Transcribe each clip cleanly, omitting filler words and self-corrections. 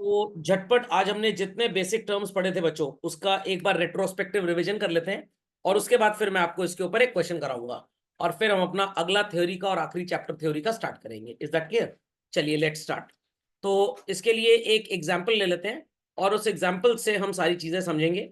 तो झटपट आज हमने जितने बेसिक टर्म्स पढ़े थे बच्चों, उसका एक बार रेट्रोस्पेक्टिव रिवीजन कर लेते हैं, और उसके बाद फिर मैं आपको इसके ऊपर एक क्वेश्चन कराऊंगा, और फिर हम अपना अगला थ्योरी का और आखिरी चैप्टर थ्योरी का स्टार्ट करेंगे। Is that clear? चलिए लेट्स स्टार्ट। तो इसके लिए एक एग्जाम्पल ले लेते हैं, और उस एग्जाम्पल से हम सारी चीजें समझेंगे।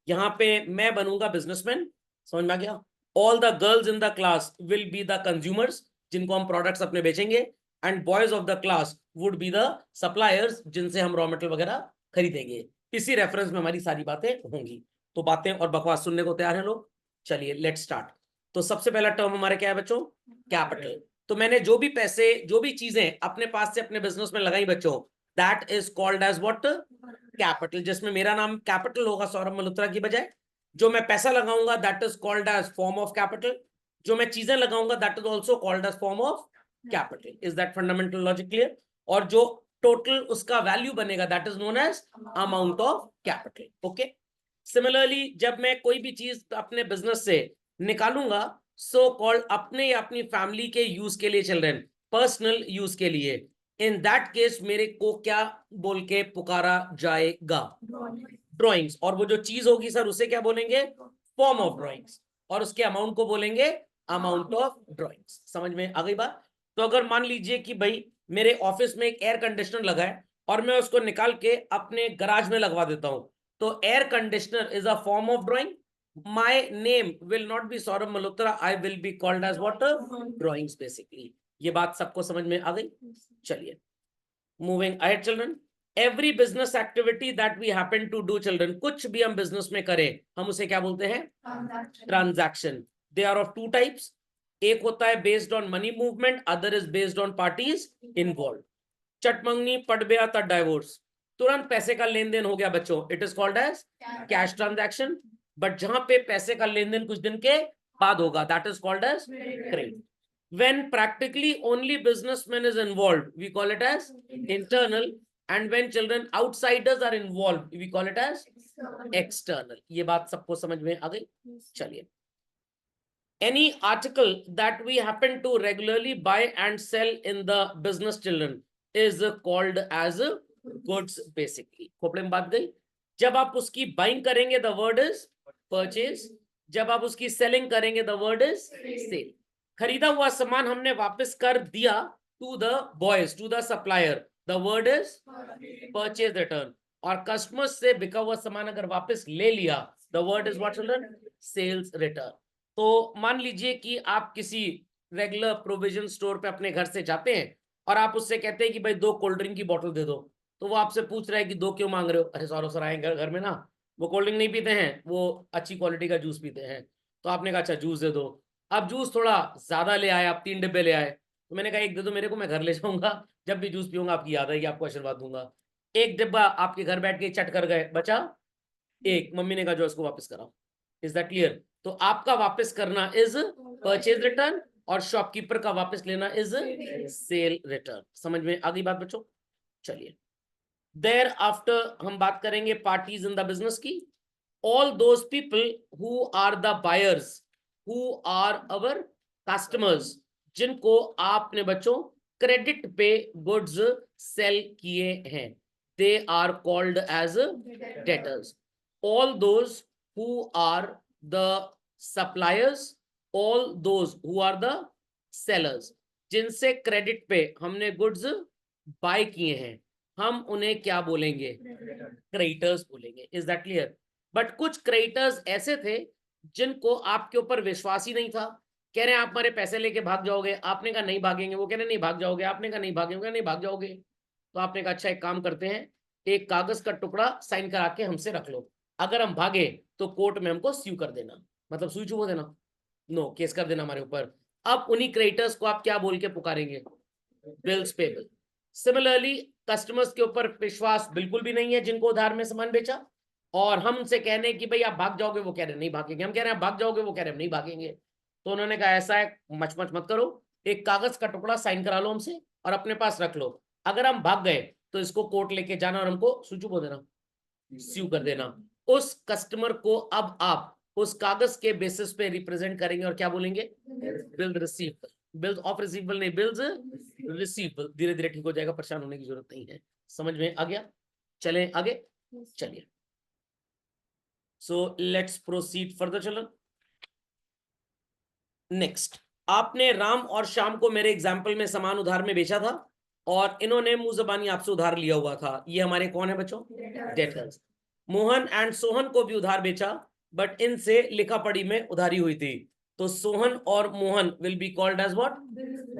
यहाँ पे मैं बनूंगा बिजनेसमैन, समझ में आ गया? All the girls in the class will be the consumers, जिनको हम प्रोडक्ट्स अपने बेचेंगे, and boys of the class would be the suppliers, जिनसे हम रॉ मटेरियल वगैरह खरीदेंगे। इसी रेफरेंस में हमारी सारी बातें होंगी। तो बातें और बकवास सुनने को तैयार हैं लोग? चलिए लेट्स स्टार्ट। तो सबसे पहला टर्म हमारे क्या है बच्चों? कैपिटल। तो मैंने जो भी पैसे, जो भी चीजें अपने पास से अपने बिजनेस में लगाई बच्चों, that is called as what? Capital. जिसमें मेरा नाम कैपिटल होगा सौरभ मल्होत्रा की बजाय। जो मैं पैसा लगाऊंगा that is called as form of capital. जो मैं चीजें लगाऊंगा that is also called as form of capital. Is that fundamental logic clear? और जो टोटल उसका वैल्यू बनेगा that is known as amount of capital. Okay. Similarly जब मैं कोई भी चीज अपने बिजनेस से निकालूंगा, सो कॉल्ड अपने या अपनी फैमिली के यूज के लिए, चिल्ड्रन पर्सनल यूज के लिए, इन दैट केस मेरे को क्या बोल के पुकारा जाएगा? ड्राइंग्स। और वो जो चीज होगी सर उसे क्या बोलेंगे? Form of drawings. और उसके अमाउंट को बोलेंगे अमाउंट ऑफ ड्राइंग्स। समझ में आ गई बात? तो अगर मान लीजिए कि भाई मेरे ऑफिस में एक एयर कंडीशनर लगा है, और मैं उसको निकाल के अपने गराज में लगवा देता हूं, तो air conditioner is a form of drawing. My name will not be Saurabh Malhotra, I will be called as what? Drawings basically. ये बात सबको समझ में आ गई? चलिए moving ahead children. Every business activity that we happen to do children, कुछ भी हम बिजनेस में करें, हम उसे क्या बोलते हैं? Transaction. They are of two types. एक होता है based on money movement, other is based on parties involve. चटमंगनी पट गया था डाइवोर्स, तुरंत पैसे का लेन देन हो गया बच्चों, it is called as cash transaction. But जहां पे पैसे का लेन देन कुछ दिन के बाद होगा, that is called as credit. When practically only businessman is involved, we call it as internal, and when children outsiders are involved, we call it as external. ये बात सबको समझ में आ गई? चलिए, any article that we happen to regularly buy and sell in the business children is called as goods basically. Khopde में बात गई? जब आप उसकी बाइंग करेंगे द वर्ड इज परचेज, जब आप उसकी सेलिंग करेंगे द वर्ड इज सेल। खरीदा हुआ सामान हमने वापस कर दिया to the boys, to the supplier, the word is purchase return. और कस्टमर्स से बिका हुआ सामान अगर वापस ले लिया, the word is what children? Sales return. तो मान लीजिए कि आप किसी रेगुलर प्रोविजन स्टोर पे अपने घर से जाते हैं, और आप उससे कहते हैं कि भाई 2 कोल्ड ड्रिंक की बोतल दे दो, तो वो आपसे पूछ रहा है कि 2 क्यों मांग रहे हो? अरे सौरभ सर आए घर में ना, वो कोल्ड ड्रिंक नहीं पीते हैं, वो अच्छी क्वालिटी का जूस पीते हैं। तो आपने कहा अच्छा जूस दे दो। अब जूस थोड़ा ज्यादा ले आए, आप 3 डिब्बे ले आए, तो मैंने कहा 1 दे दो मेरे को, मैं घर ले जाऊंगा, जब भी जूस पीऊंगा आपकी याद आएगी, आपको आशीर्वाद दूंगा। 1 डिब्बा आपके घर बैठ के चट कर गए, बचा 1, मम्मी ने कहा जो इसको वापस कराओ। Is that clear? तो आपका वापस करना इज परचेज रिटर्न, और शॉपकीपर का वापस लेना इज सेल रिटर्न। समझ में आ गई बात बच्चों? चलिए, देयर आफ्टर हम बात करेंगे पार्टीज इन द बिजनेस की। All those people who are the buyers, who are our customers, जिनको आपने बच्चों क्रेडिट पे गुड्स सेल किए हैं, they are called as debtors. all those who are the suppliers, all those who are the sellers, जिनसे credit पे हमने goods by किए हैं, हम उन्हें क्या बोलेंगे? क्रेडिटर्स बोलेंगे। Is that clear? बट कुछ क्रेडिटर्स ऐसे थे जिनको आपके ऊपर विश्वास ही नहीं था, कह रहे हैं आप हमारे पैसे लेके भाग जाओगे, आपने कहा नहीं भागेंगे, वो कह रहे नहीं भाग जाओगे, आपने कहा नहीं भागेंगे, नहीं भाग जाओगे। तो आपने कहा अच्छा एक काम करते हैं, एक कागज का टुकड़ा साइन करा के हमसे रख लो, अगर हम भागे तो कोर्ट में हमको स्यू कर देना, मतलब सुई चुबो देना, नो केस कर देना हमारे ऊपर। अब उन्हीं क्रेडिटर्स को आप क्या बोल के पुकारेंगे? Bills payable. सिमिलरली कस्टमर्स के ऊपर विश्वास बिल्कुल भी नहीं है जिनको उधार में सामान बेचा, और हम उनसे कहने कि भाई आप भाग जाओगे, वो कह रहे नहीं भागेंगे, हम कह रहे हैं भाग जाओगे, वो कह रहे हैं नहीं भागेंगे। तो उन्होंने कहा ऐसा है, मच मच मत करो, एक कागज का टुकड़ा साइन करा लो हमसे और अपने पास रख लो, अगर हम भाग गए तो इसको कोर्ट लेके जाना और हमको सूचू बो देना, स्यू कर देना। उस कस्टमर को अब आप उस कागज के बेसिस पे रिप्रेजेंट करेंगे और क्या बोलेंगे? Bill receivable. Bills of receivable नहीं, बिल्स रिसीवेबल। धीरे धीरे ठीक हो जाएगा, परेशान होने की जरूरत नहीं है। समझ में आ गया? चलें आगे, चलिए। So let's proceed further. चलो नेक्स्ट, आपने राम और श्याम को मेरे एग्जाम्पल में समान उधार में बेचा था और इन्होंने मुंह जबानी आपसे उधार लिया हुआ था। ये हमारे कौन है बच्चों? डेटर्स। मोहन एंड सोहन को भी उधार बेचा, बट इनसे लिखा पढ़ी में उधारी हुई थी। तो सोहन और Mohan will be called as what?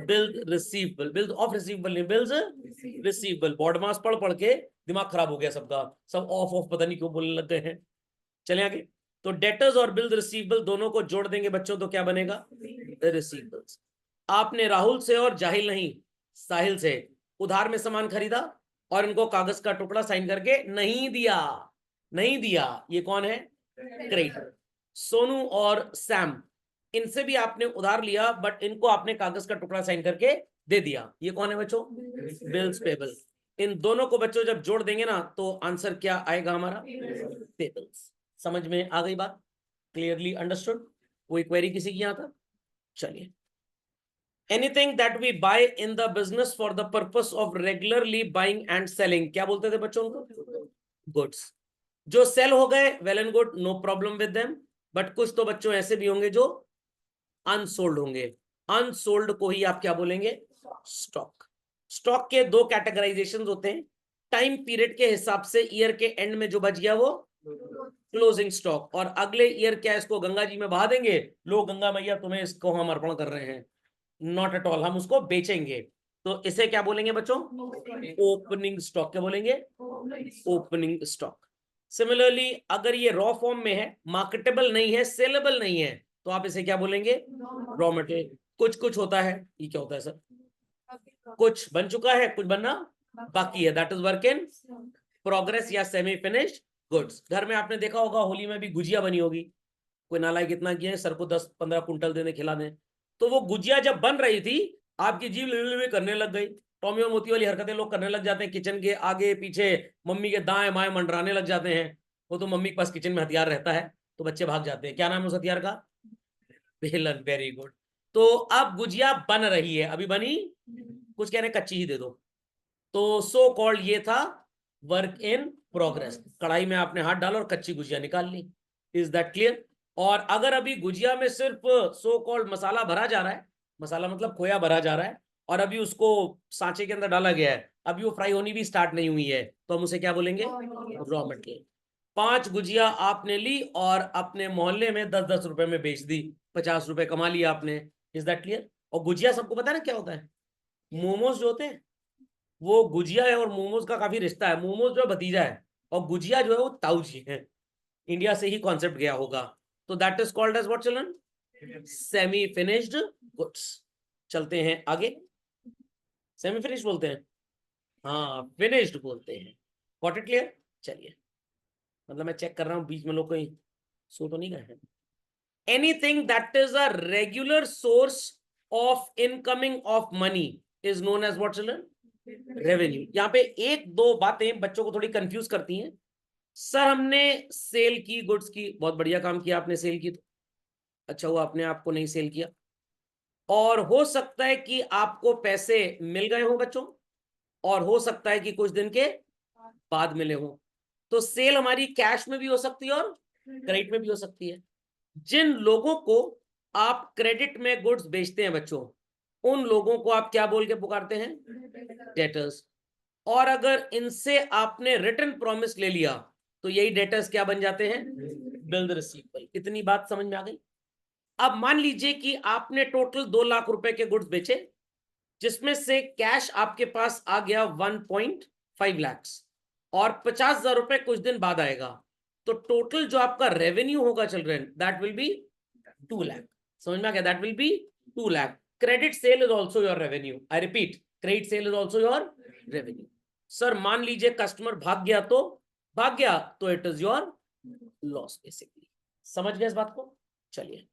Bills receivable. Bills of receivable नहीं, बिल्स रिसीवेबल। बॉडमास पढ़ पढ़ के दिमाग खराब हो गया सबका, सब ऑफ ऑफ पता नहीं क्यों बोलने लग गए हैं। चले आगे। तो डेटर्स और बिल्स रिसीवेबल दोनों को जोड़ देंगे बच्चों तो क्या बनेगा? रिसीवेबल्स। आपने राहुल से और जाहिल नहीं साहिल से उधार में सामान खरीदा और इनको कागज का टुकड़ा साइन करके नहीं दिया। नहीं दिया, ये कौन है? क्रेडिटर। सोनू और सैम, इनसे भी आपने उधार लिया बट इनको आपने कागज का टुकड़ा साइन करके दे दिया। ये कौन है बच्चों? Bills payable. इन दोनों को बच्चों जब जोड़ देंगे ना तो आंसर क्या आएगा हमारा? पेबल्स। समझ में आ गई बात? Clearly understood? कोई क्वेरी किसी की यहां तक? चलिए। Anything that we buy in the business for the purpose of regularly buying and selling, क्या बोलते थे बच्चों को? गुड्स। जो सेल हो गए well and good, no problem with them, but कुछ तो बच्चों ऐसे भी होंगे जो अनसोल्ड होंगे। अनसोल्ड को ही आप क्या बोलेंगे? स्टॉक। स्टॉक के दो कैटेगराइजेशन होते हैं। टाइम पीरियड के हिसाब से ईयर के एंड में जो बच गया वो क्लोजिंग स्टॉक, और अगले ईयर क्या इसको गंगा जी में बहा देंगे, लो गंगा मैया तुम्हें इसको हम अर्पण कर रहे हैं। नॉट एट ऑल, हम उसको बेचेंगे। तो इसे क्या बोलेंगे बच्चों? Opening stock. क्या बोलेंगे? Opening stock. सिमिलरली अगर ये रॉ फॉर्म में है, मार्केटेबल नहीं है, सेलेबल नहीं है, तो आप इसे क्या बोलेंगे? Raw material. कुछ कुछ होता है, ये क्या होता है सर? कुछ बन चुका है, कुछ बनना बाकी है, that is work in progress या सेमी फिनिश्ड गुड्स। घर में आपने देखा होगा होली में भी गुजिया बनी होगी, कोई नालायक इतना किया है सर को 10-15 कुंटल देने खिला दें, तो वो गुजिया जब बन रही थी आपकी जीभ लिलि करने लग गई। टॉमी और मोती वाली हरकतें लोग करने लग जाते हैं, किचन के आगे पीछे मम्मी के दाएं बाएं मंडराने लग जाते हैं। वो तो मम्मी के पास किचन में हथियार रहता है तो बच्चे भाग जाते हैं। क्या नाम है उस हथियार का? बेलन। Very good. तो अब गुजिया बन रही है, अभी बनी, कुछ कह रहे कच्ची ही दे दो। तो सो कॉल्ड ये था वर्क इन प्रोग्रेस। कढ़ाई में आपने हाथ डाला और कच्ची गुजिया निकाल ली। Is that clear? और अगर अभी गुजिया में सिर्फ सो कॉल्ड मसाला भरा जा रहा है, मसाला मतलब खोया भरा जा रहा है, और अभी उसको सांचे के अंदर डाला गया है, अभी वो फ्राई होनी भी स्टार्ट नहीं हुई है, तो हम उसे क्या बोलेंगे? Raw material. 5 गुजिया आपने ली और अपने मोहल्ले में 10-10 रुपए में बेच दी, 50 रुपए कमा लिया आपने। Is that clear? और गुजिया सबको पता है ना क्या होता है? मोमोज जो होते हैं, वो गुजिया है और मोमोज का काफी रिश्ता है। मोमोज जो है भतीजा है और गुजिया जो है वो ताऊ जी है। इंडिया से ही कॉन्सेप्ट गया होगा। तो that is called as what children? Semi finished goods. चलते हैं आगे। सेमी फिनिश्ड बोलते हैं, हाँ फिनिश्ड बोलते हैं। Got it clear? चलिए, मतलब मैं चेक कर रहा हूं बीच में लोग कहीं सो तो नहीं गए हैं। Anything that is a regular source of incoming of money is known as what children? Revenue. यहाँ पे एक दो बातें बच्चों को थोड़ी कंफ्यूज करती हैं। सर हमने सेल की गुड्स की, बहुत बढ़िया काम किया आपने सेल की, तो अच्छा हुआ आपने आपको नहीं सेल किया। और हो सकता है कि आपको पैसे मिल गए हों बच्चों, और हो सकता है कि कुछ दिन के बाद मिले हों। तो सेल हमारी कैश में भी हो सकती है और क्रेडिट में भी हो सकती है। जिन लोगों को आप क्रेडिट में गुड्स बेचते हैं बच्चों, उन लोगों को आप क्या बोल के पुकारते हैं? डेटर्स। और अगर इनसे आपने रिटर्न प्रॉमिस ले लिया तो यही डेटर्स क्या बन जाते हैं? Bill receivable. इतनी बात समझ में आ गई? अब मान लीजिए कि आपने टोटल 2 लाख रुपए के गुड्स बेचे, जिसमें से कैश आपके पास आ गया 1.5 लाख और 50,000 रुपए कुछ दिन बाद आएगा, तो टोटल जो आपका रेवेन्यू होगा children that will be 2 lakh. समझ में आ गया? That will be 2 lakh. Credit sale is also your revenue. I repeat, credit sale is also your revenue. Sir मान लीजिए कस्टमर भाग गया, तो भाग गया तो it is your loss basically. समझ गए इस बात को? चलिए।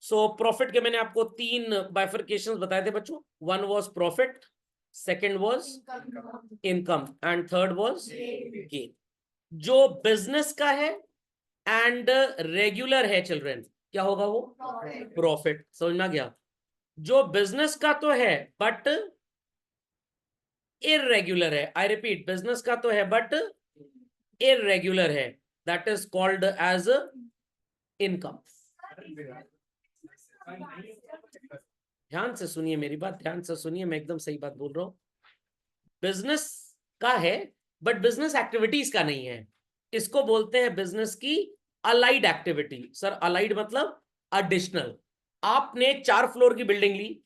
सो प्रॉफिट के मैंने आपको 3 बाइफरकेशंस बताए थे बच्चों। One was profit, second was income and third was gain. जो बिजनेस का है एंड रेगुलर है चिल्ड्रन, क्या होगा वो? प्रॉफिट। समझ में आ गया? जो बिजनेस का तो है बट इरेगुलर है, आई रिपीट, बिजनेस का तो है बट इरेगुलर है, that is called as income. ध्यान से सुनिए मेरी बात, ध्यान से सुनिए, मैं एकदम सही बात बोल रहा हूं। बिजनेस का है बट बिजनेस एक्टिविटीज का नहीं है, इसको बोलते हैं बिजनेस की अलाइड एक्टिविटी। सर अलाइड मतलब एडिशनल। आपने 4 फ्लोर की बिल्डिंग ली,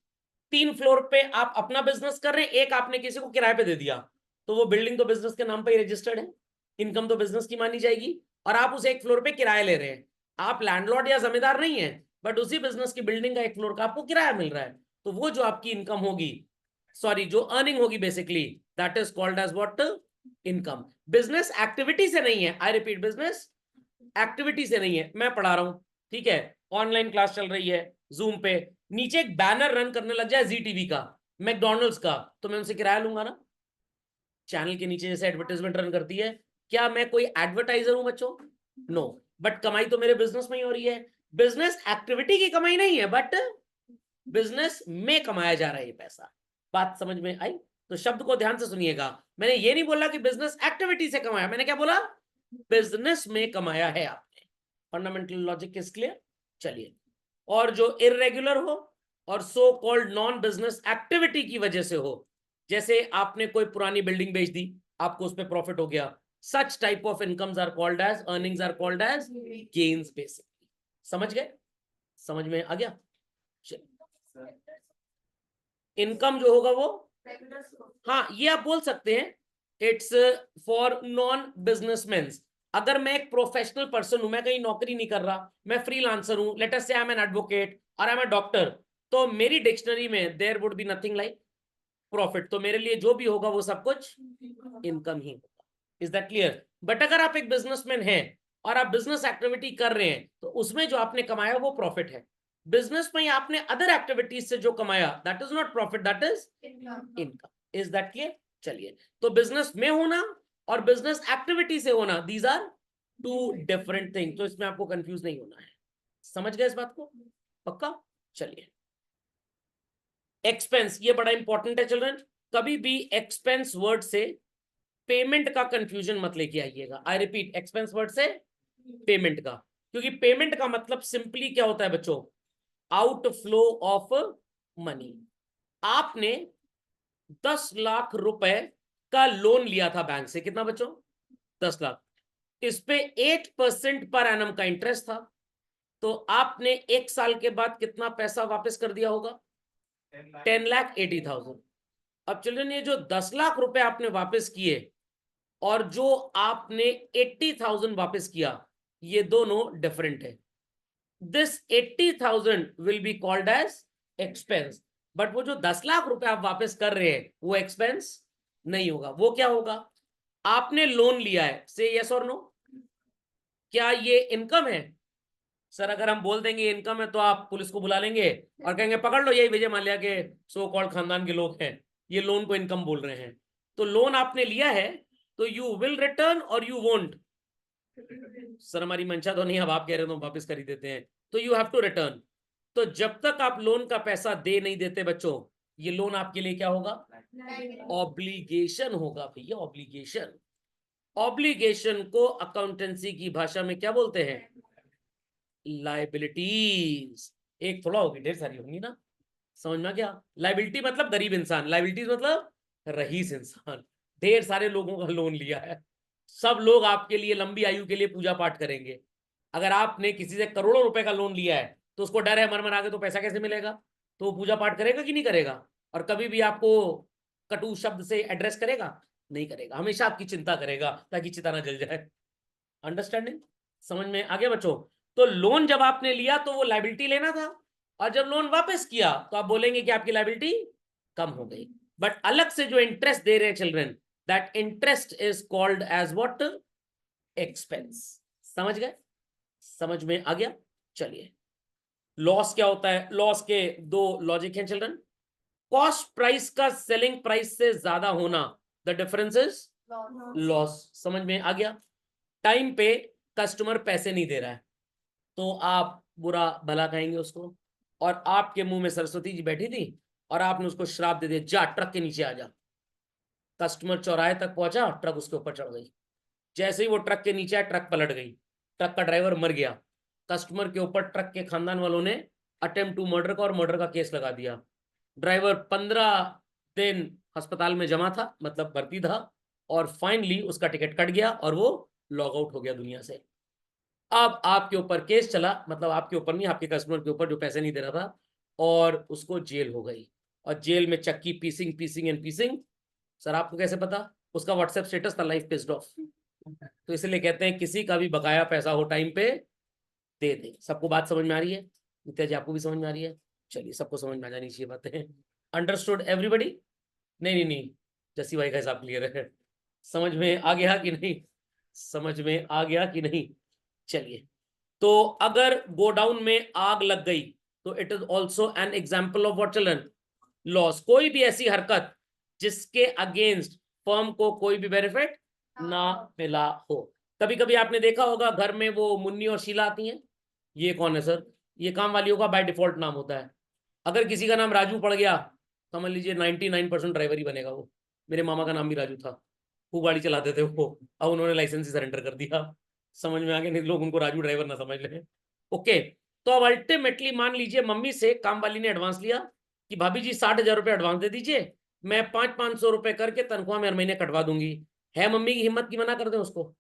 3 फ्लोर पे आप अपना बिजनेस कर रहे हैं, एक आपने किसी को किराए पे दे दिया, तो वो बिल्डिंग तो बिजनेस के नाम पे ही रजिस्टर्ड है, इनकम तो बिजनेस की मानी जाएगी। और आप उस एक फ्लोर पे किराया ले रहे हैं, आप लैंडलॉर्ड या जमींदार नहीं है, बट उसी बिजनेस की बिल्डिंग का एक फ्लोर का आपको किराया मिल रहा है, तो वो जो आपकी इनकम होगी, सॉरी जो अर्निंग होगी basically, that is called as what, income. Business activity से नहीं है, आई रिपीट, बिजनेस एक्टिविटी से नहीं है। मैं पढ़ा रहा हूं, ठीक है, ऑनलाइन क्लास चल रही है जूम पे, नीचे एक बैनर रन करने लग जाए जी टीवी का, मैकडोनल्ड्स का, तो मैं उनसे किराया लूंगा ना। चैनल के नीचे जैसे एडवर्टाइजमेंट रन करती है, क्या मैं कोई एडवर्टाइजर हूं बच्चों? नो, बट कमाई तो मेरे बिजनेस में ही हो रही है। बिजनेस एक्टिविटी की कमाई नहीं है, बट बिजनेस में कमाया जा रहा है ये पैसा। बात समझ में आई? तो शब्द को ध्यान से सुनिएगा, मैंने ये नहीं बोला कि बिजनेस एक्टिविटी से कमाया, मैंने क्या बोला? बिजनेस में कमाया है आपने। Fundamental logic is clear? चलिए, और जो इरेगुलर हो और so called non business activity की वजह से हो, जैसे आपने कोई पुरानी बिल्डिंग बेच दी, आपको उस पर प्रॉफिट हो गया, such type of incomes are called as, earnings are called as gains basically. समझ गए? समझ में आ गया? इनकम जो होगा वो, हाँ ये आप बोल सकते हैं, इट्स फॉर नॉन बिजनेसमैन। अगर मैं एक प्रोफेशनल पर्सन हूं, मैं कहीं नौकरी नहीं कर रहा, मैं फ्रीलांसर हूं, लेट अस से आई एम एन एडवोकेट और आई एम अ डॉक्टर, तो मेरी डिक्शनरी में there would be nothing like profit, तो मेरे लिए जो भी होगा वो सब कुछ इनकम ही होगा। Is that clear? बट अगर आप एक बिजनेसमैन हैं और आप बिजनेस एक्टिविटी कर रहे हैं, तो उसमें जो आपने कमाया वो प्रॉफिट है। बिजनेस में आपने अदर एक्टिविटीज से जो कमाया, that is not profit, that is income. Is that clear? चलिए, तो बिजनेस में होना और बिजनेस एक्टिविटी से होना, these are two different thing, तो इसमें आपको कंफ्यूज नहीं होना है। समझ गए इस बात को? पक्का? चलिए, एक्सपेंस, ये बड़ा इंपॉर्टेंट है चिल्ड्रन। कभी भी एक्सपेंस वर्ड से पेमेंट का कंफ्यूजन मत लेके आइएगा। आई रिपीट, एक्सपेंस वर्ड से पेमेंट का, क्योंकि पेमेंट का मतलब सिंपली क्या होता है बच्चों? Outflow of money. आपने 10 लाख रुपए का लोन लिया था बैंक से, कितना बच्चों? 10 लाख। इस पे 8% पर एनम का इंटरेस्ट था, तो आपने 1 साल के बाद कितना पैसा वापस कर दिया होगा? 10,80,000। अब चिल्ड्रन, ये जो 10 लाख रुपए आपने वापस किए और जो आपने 80,000 वापस किया, ये दोनों डिफरेंट है। This 80,000 will be called as expense, but वो जो 10 लाख रुपए आप वापस कर रहे हैं वो एक्सपेंस नहीं होगा। वो क्या होगा? आपने लोन लिया है, से यस और नो, क्या ये इनकम है? सर अगर हम बोल देंगे इनकम है तो आप पुलिस को बुला लेंगे और कहेंगे पकड़ लो, यही विजय माल्या के सो कॉल्ड खानदान के लोग हैं, ये लोन को इनकम बोल रहे हैं। तो लोन आपने लिया है, तो यू विल रिटर्न और यू वोंट। सर हमारी मंशा तो नहीं, अब आप कह रहे हो तो वापस कर ही देते हैं, तो यू हैव टू रिटर्न। तो जब तक आप लोन का पैसा दे नहीं देते बच्चों, ये लोन आपके लिए क्या होगा? ऑब्लिगेशन होगा भैया, ऑब्लिगेशन। ऑब्लिगेशन को अकाउंटेंसी की भाषा में क्या बोलते हैं? लाइबिलिटीज। एक थोड़ा होगी, ढेर सारी होंगी ना। समझ में आ गया? लाइबिलिटी मतलब गरीब इंसान, लाइबिलिटीज मतलब रईस इंसान। ढेर सारे लोगों का लोन लिया है, सब लोग आपके लिए लंबी आयु के लिए पूजा पाठ करेंगे। अगर आपने किसी से करोड़ों रुपए का लोन लिया है, तो उसको डर है मर मर आगे तो पैसा कैसे मिलेगा, तो वो पूजा पाठ करेगा कि नहीं करेगा? और कभी भी आपको कटु शब्द से एड्रेस करेगा? नहीं करेगा, हमेशा आपकी चिंता करेगा ताकि चिता ना जल जाए। अंडरस्टैंडिंग? समझ में आ गया बच्चों? तो लोन जब आपने लिया तो वो लाइबिलिटी लेना था, और जब लोन वापस किया तो आप बोलेंगे कि आपकी लाइबिलिटी कम हो गई। बट अलग से जो इंटरेस्ट दे रहे हैं children, that interest is called as what? Expense. समझ गए? समझ में आ गया? चलिए, लॉस क्या होता है? लॉस के 2 लॉजिक हैं चिल्ड्रन। कॉस्ट प्राइस का सेलिंग प्राइस से ज्यादा होना, द डिफरेंस इज लॉस। समझ में आ गया? टाइम पे कस्टमर पैसे नहीं दे रहा है, तो आप बुरा भला कहेंगे उसको, और आपके मुंह में सरस्वती जी बैठी थी और आपने उसको श्राप दे दिया, जा ट्रक के नीचे आ जा। कस्टमर चौराहे तक पहुंचा, ट्रक उसके ऊपर चढ़ गई। जैसे ही वो ट्रक के नीचे आया, ट्रक पलट गई, ट्रक का ड्राइवर मर गया। कस्टमर के ऊपर ट्रक के खानदान वालों ने अटेम्प्ट टू मर्डर का और मर्डर का केस लगा दिया। ड्राइवर 15 दिन अस्पताल में जमा था, मतलब भर्ती था, और फाइनली उसका टिकट कट गया और वो लॉग आउट हो गया दुनिया से। अब आपके ऊपर केस चला, मतलब आपके ऊपर नहीं, आपके कस्टमर के ऊपर जो पैसे नहीं दे रहा था, और उसको जेल हो गई। और जेल में चक्की पीसिंग पीसिंग एंड पीसिंग। सर आपको कैसे पता? उसका व्हाट्सएप स्टेटस था लाइफ पेस्ड ऑफ। तो इसलिए कहते हैं किसी का भी बकाया पैसा हो टाइम पे दे दे। सबको बात समझ में आ रही है? नित्या जी आपको भी समझ में आ रही है? चलिए, सबको समझ में आ जानी चाहिए बातें। Understood everybody? नहीं नहीं नहीं, जसी भाई का हिसाब क्लियर है। समझ में आ गया कि नहीं? समझ में आ गया कि नहीं? चलिए, तो अगर गोडाउन में आग लग गई तो it is also an example of what children? Loss. कोई भी ऐसी हरकत जिसके अगेंस्ट फर्म को कोई भी बेनिफिट ना मिला हो। कभी कभी आपने देखा होगा घर में वो मुन्नी और शीला आती हैं। ये कौन है सर? ये काम वालियों का बाय डिफॉल्ट नाम होता है। अगर किसी का नाम राजू पड़ गया, समझ लीजिए 99% ड्राइवर ही बनेगा वो। मेरे मामा का नाम भी राजू था, वो गाड़ी चलाते थे वो, अब उन्होंने लाइसेंस ही सरेंडर कर दिया। समझ में आ गया? नहीं लोग उनको राजू ड्राइवर ना समझ लें। ओके, तो अब अल्टीमेटली मान लीजिए मम्मी से काम वाली ने एडवांस लिया कि भाभी जी 60,000 रुपये एडवांस दे दीजिए, मैं 500-500 रुपए करके तनख्वाह में हर महीने कटवा दूंगी। है मम्मी की हिम्मत की मना कर दें उसको?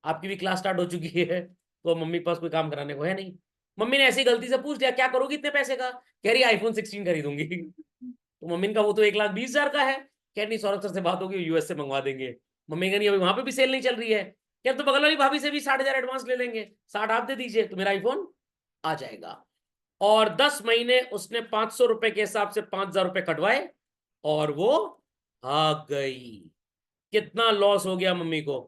आपकी भी क्लास स्टार्ट हो चुकी है, तो मम्मी के पास कोई काम कराने को है नहीं। मम्मी ने ऐसी गलती से पूछ लिया क्या करोगी इतने पैसे का? कह रही आईफोन 16 खरीदूंगी। तो मम्मी ने कहा वो तो 1,20,000 का है। कह नहीं, सौरभ सर से बात होगी, यूएस से मंगवा देंगे। मम्मी कह नहीं अभी वहां पे भी सेल नहीं चल रही है। क्या तो बगल वाली भाभी से भी 60,000 एडवांस ले लेंगे, 60 आप दे दीजिए तो मेरा आईफोन आ जाएगा। और 10 महीने उसने 500 रुपए के हिसाब से 5,000 रुपए कटवाए और वो भाग गई। कितना लॉस हो गया मम्मी को?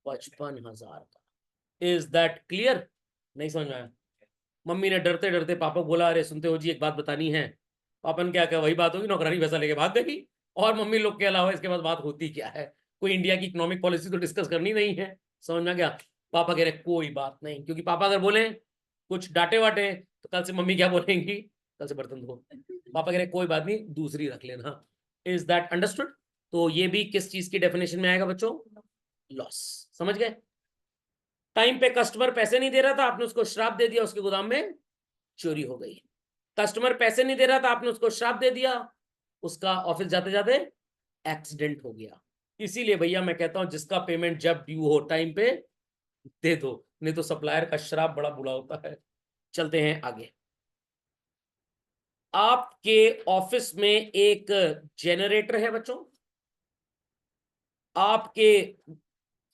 55,000 का। Is that clear? नहीं समझ में आया? मम्मी ने डरते डरते पापा को बोला, अरे सुनते हो जी एक बात बतानी है। पापा ने क्या कहा? वही बात होगी, नौकरानी पैसा लेके भाग गई। और मम्मी लोग के अलावा इसके बाद बात होती क्या है? कोई इंडिया की इकोनॉमिक पॉलिसी तो डिस्कस करनी नहीं है। समझ में गया? पापा कह रहे कोई बात नहीं, क्योंकि पापा अगर बोले कुछ डांटे वाटे तो कल से मम्मी क्या बोलेंगी? कल से बर्तन धो। पापा कह रहे कोई बात नहीं, दूसरी रख लेना। Is that understood? तो ये भी किस चीज की डेफिनेशन में आएगा बच्चों? लॉस। समझ गए? टाइम पे कस्टमर पैसे नहीं दे रहा था, आपने उसको श्राप दे दिया, उसके गोदाम में चोरी हो गई। कस्टमर पैसे नहीं दे रहा था, आपने उसको श्राप दे दिया, उसका ऑफिस जाते जाते एक्सीडेंट हो गया। इसीलिए भैया मैं कहता हूं जिसका पेमेंट जब ड्यू हो टाइम पे दे दो, नहीं तो सप्लायर का श्राप बड़ा बुरा होता है। चलते हैं आगे। आपके ऑफिस में एक जनरेटर है बच्चों। आपके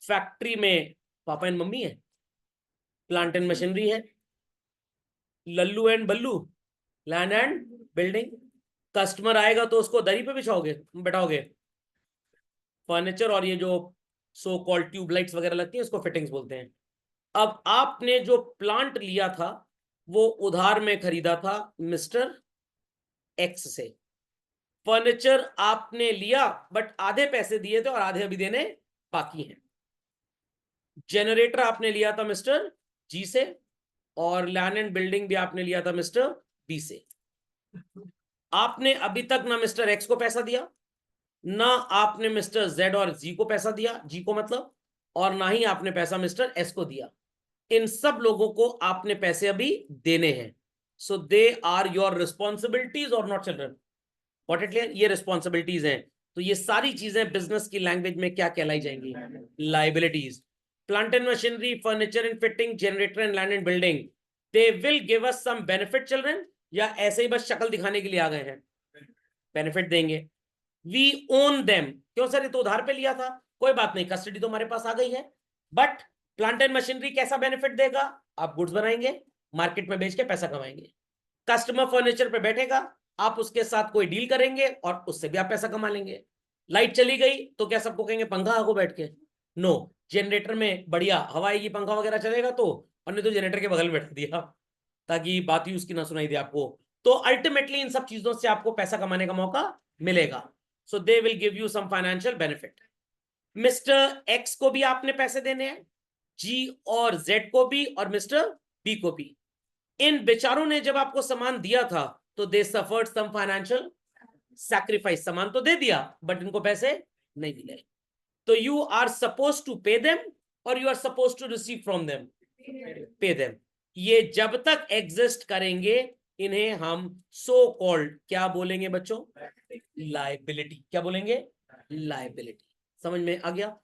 फैक्ट्री में पापा एंड मम्मी है, प्लांट एंड मशीनरी है, Lallu and Ballu land and building. Customer आएगा तो उसको दरी पे बैठाओगे फर्नीचर, और ये जो सो कॉल्ड ट्यूबलाइट्स वगैरह लगती है उसको फिटिंग्स बोलते हैं। अब आपने जो प्लांट लिया था वो उधार में खरीदा था मिस्टर एक्स से। फर्नीचर आपने लिया बट आधे पैसे दिए थे और आधे अभी देने बाकी हैं। जनरेटर आपने लिया था मिस्टर जी से, और लैंड एंड बिल्डिंग भी आपने लिया था मिस्टर बी से। आपने अभी तक ना मिस्टर एक्स को पैसा दिया, ना आपने मिस्टर जेड और जी को पैसा दिया, जी को मतलब, और ना ही आपने पैसा मिस्टर एस को दिया। इन सब लोगों को आपने पैसे अभी देने हैं। सो दे आर योर रिस्पॉन्सिबिलिटीज और not children. What it clear? ये रिस्पॉन्सिबिलिटीज हैं। तो ये सारी चीजें बिजनेस की लैंग्वेज में क्या कहलाई जाएंगी? Liabilities. Plant and machinery, furniture and fitting, generator and land and building, they will give us some benefit children, या ऐसे ही बस शक्ल दिखाने के लिए आ गए हैं? बेनिफिट देंगे। We own them. क्यों सर? ये तो उधार पे लिया था। कोई बात नहीं, कस्टडी तो हमारे पास आ गई है। बट प्लांट एंड मशीनरी कैसा बेनिफिट देगा? आप गुड्स बनाएंगे, मार्केट में बेच के पैसा कमाएंगे। कस्टमर फर्नीचर पे बैठेगा, आप उसके साथ कोई डील करेंगे और उससे भी आप पैसा कमा लेंगे। लाइट चली गई तो क्या सबको कहेंगे पंखा आगो बैठ के? नो। जनरेटर में बढ़िया हवा आएगी, पंखा वगैरह चलेगा तो, और नहीं तो जनरेटर के बगल में बैठा दिया ताकि बात ही उसकी ना सुनाई दे आपको। तो अल्टीमेटली इन सब चीजों से आपको पैसा कमाने का मौका मिलेगा। So they will give you some financial benefit. Mister X को भी आपने पैसे देने हैं, जी और जेड को भी, और मिस्टर बी को भी। इन बेचारों ने जब आपको सामान दिया था तो दे सफर्ड सम फाइनेंशियल सैक्रिफाइस, सामान तो दे दिया बट इनको पैसे नहीं मिले। तो you are suppose to pay them और you are suppose to receive from them, pay them. ये जब तक एग्जिस्ट करेंगे इन्हें हम सो कॉल्ड क्या बोलेंगे बच्चों? लायबिलिटी। क्या बोलेंगे? लायबिलिटी। समझ में आ गया?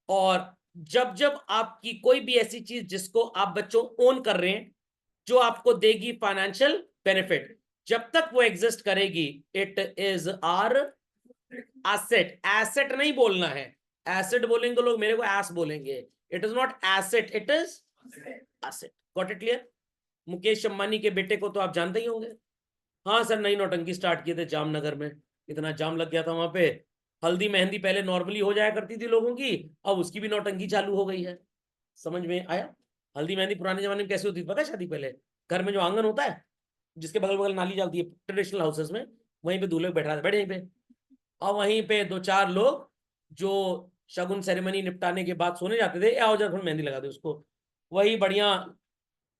और जब जब आपकी कोई भी ऐसी चीज जिसको आप बच्चों ओन कर रहे हैं, जो आपको देगी फाइनेंशियल बेनिफिट, जब तक वो एग्जिस्ट करेगी it is our asset. Asset नहीं बोलना है, एसेट बोलेंगे लोग मेरे को एस बोलेंगे। It is not asset, it is asset. Got it clear? Mukesh Ambani के बेटे को तो आप जानते ही होंगे। हाँ सर, नई नौटंकी स्टार्ट किए थे जामनगर में, इतना जाम लग गया था वहां पे। हल्दी मेहंदी पहले नॉर्मली हो जाया करती थी लोगों की, अब उसकी भी नौटंकी चालू हो गई है। समझ में आया? हल्दी मेहंदी पुराने जमाने में कैसे होती थी पता है? शादी पहले घर में जो आंगन होता है, जिसके बगल बगल नाली जाती है ट्रेडिशनल हाउसेस में, वहीं पे दूल्हे बैठा बैठे यहीं पे, और वहीं पे दो चार लोग जो शगुन सेरेमनी निपटाने के बाद सोने जाते थे, आओ जरा मेहंदी लगा दे उसको। वही बढ़िया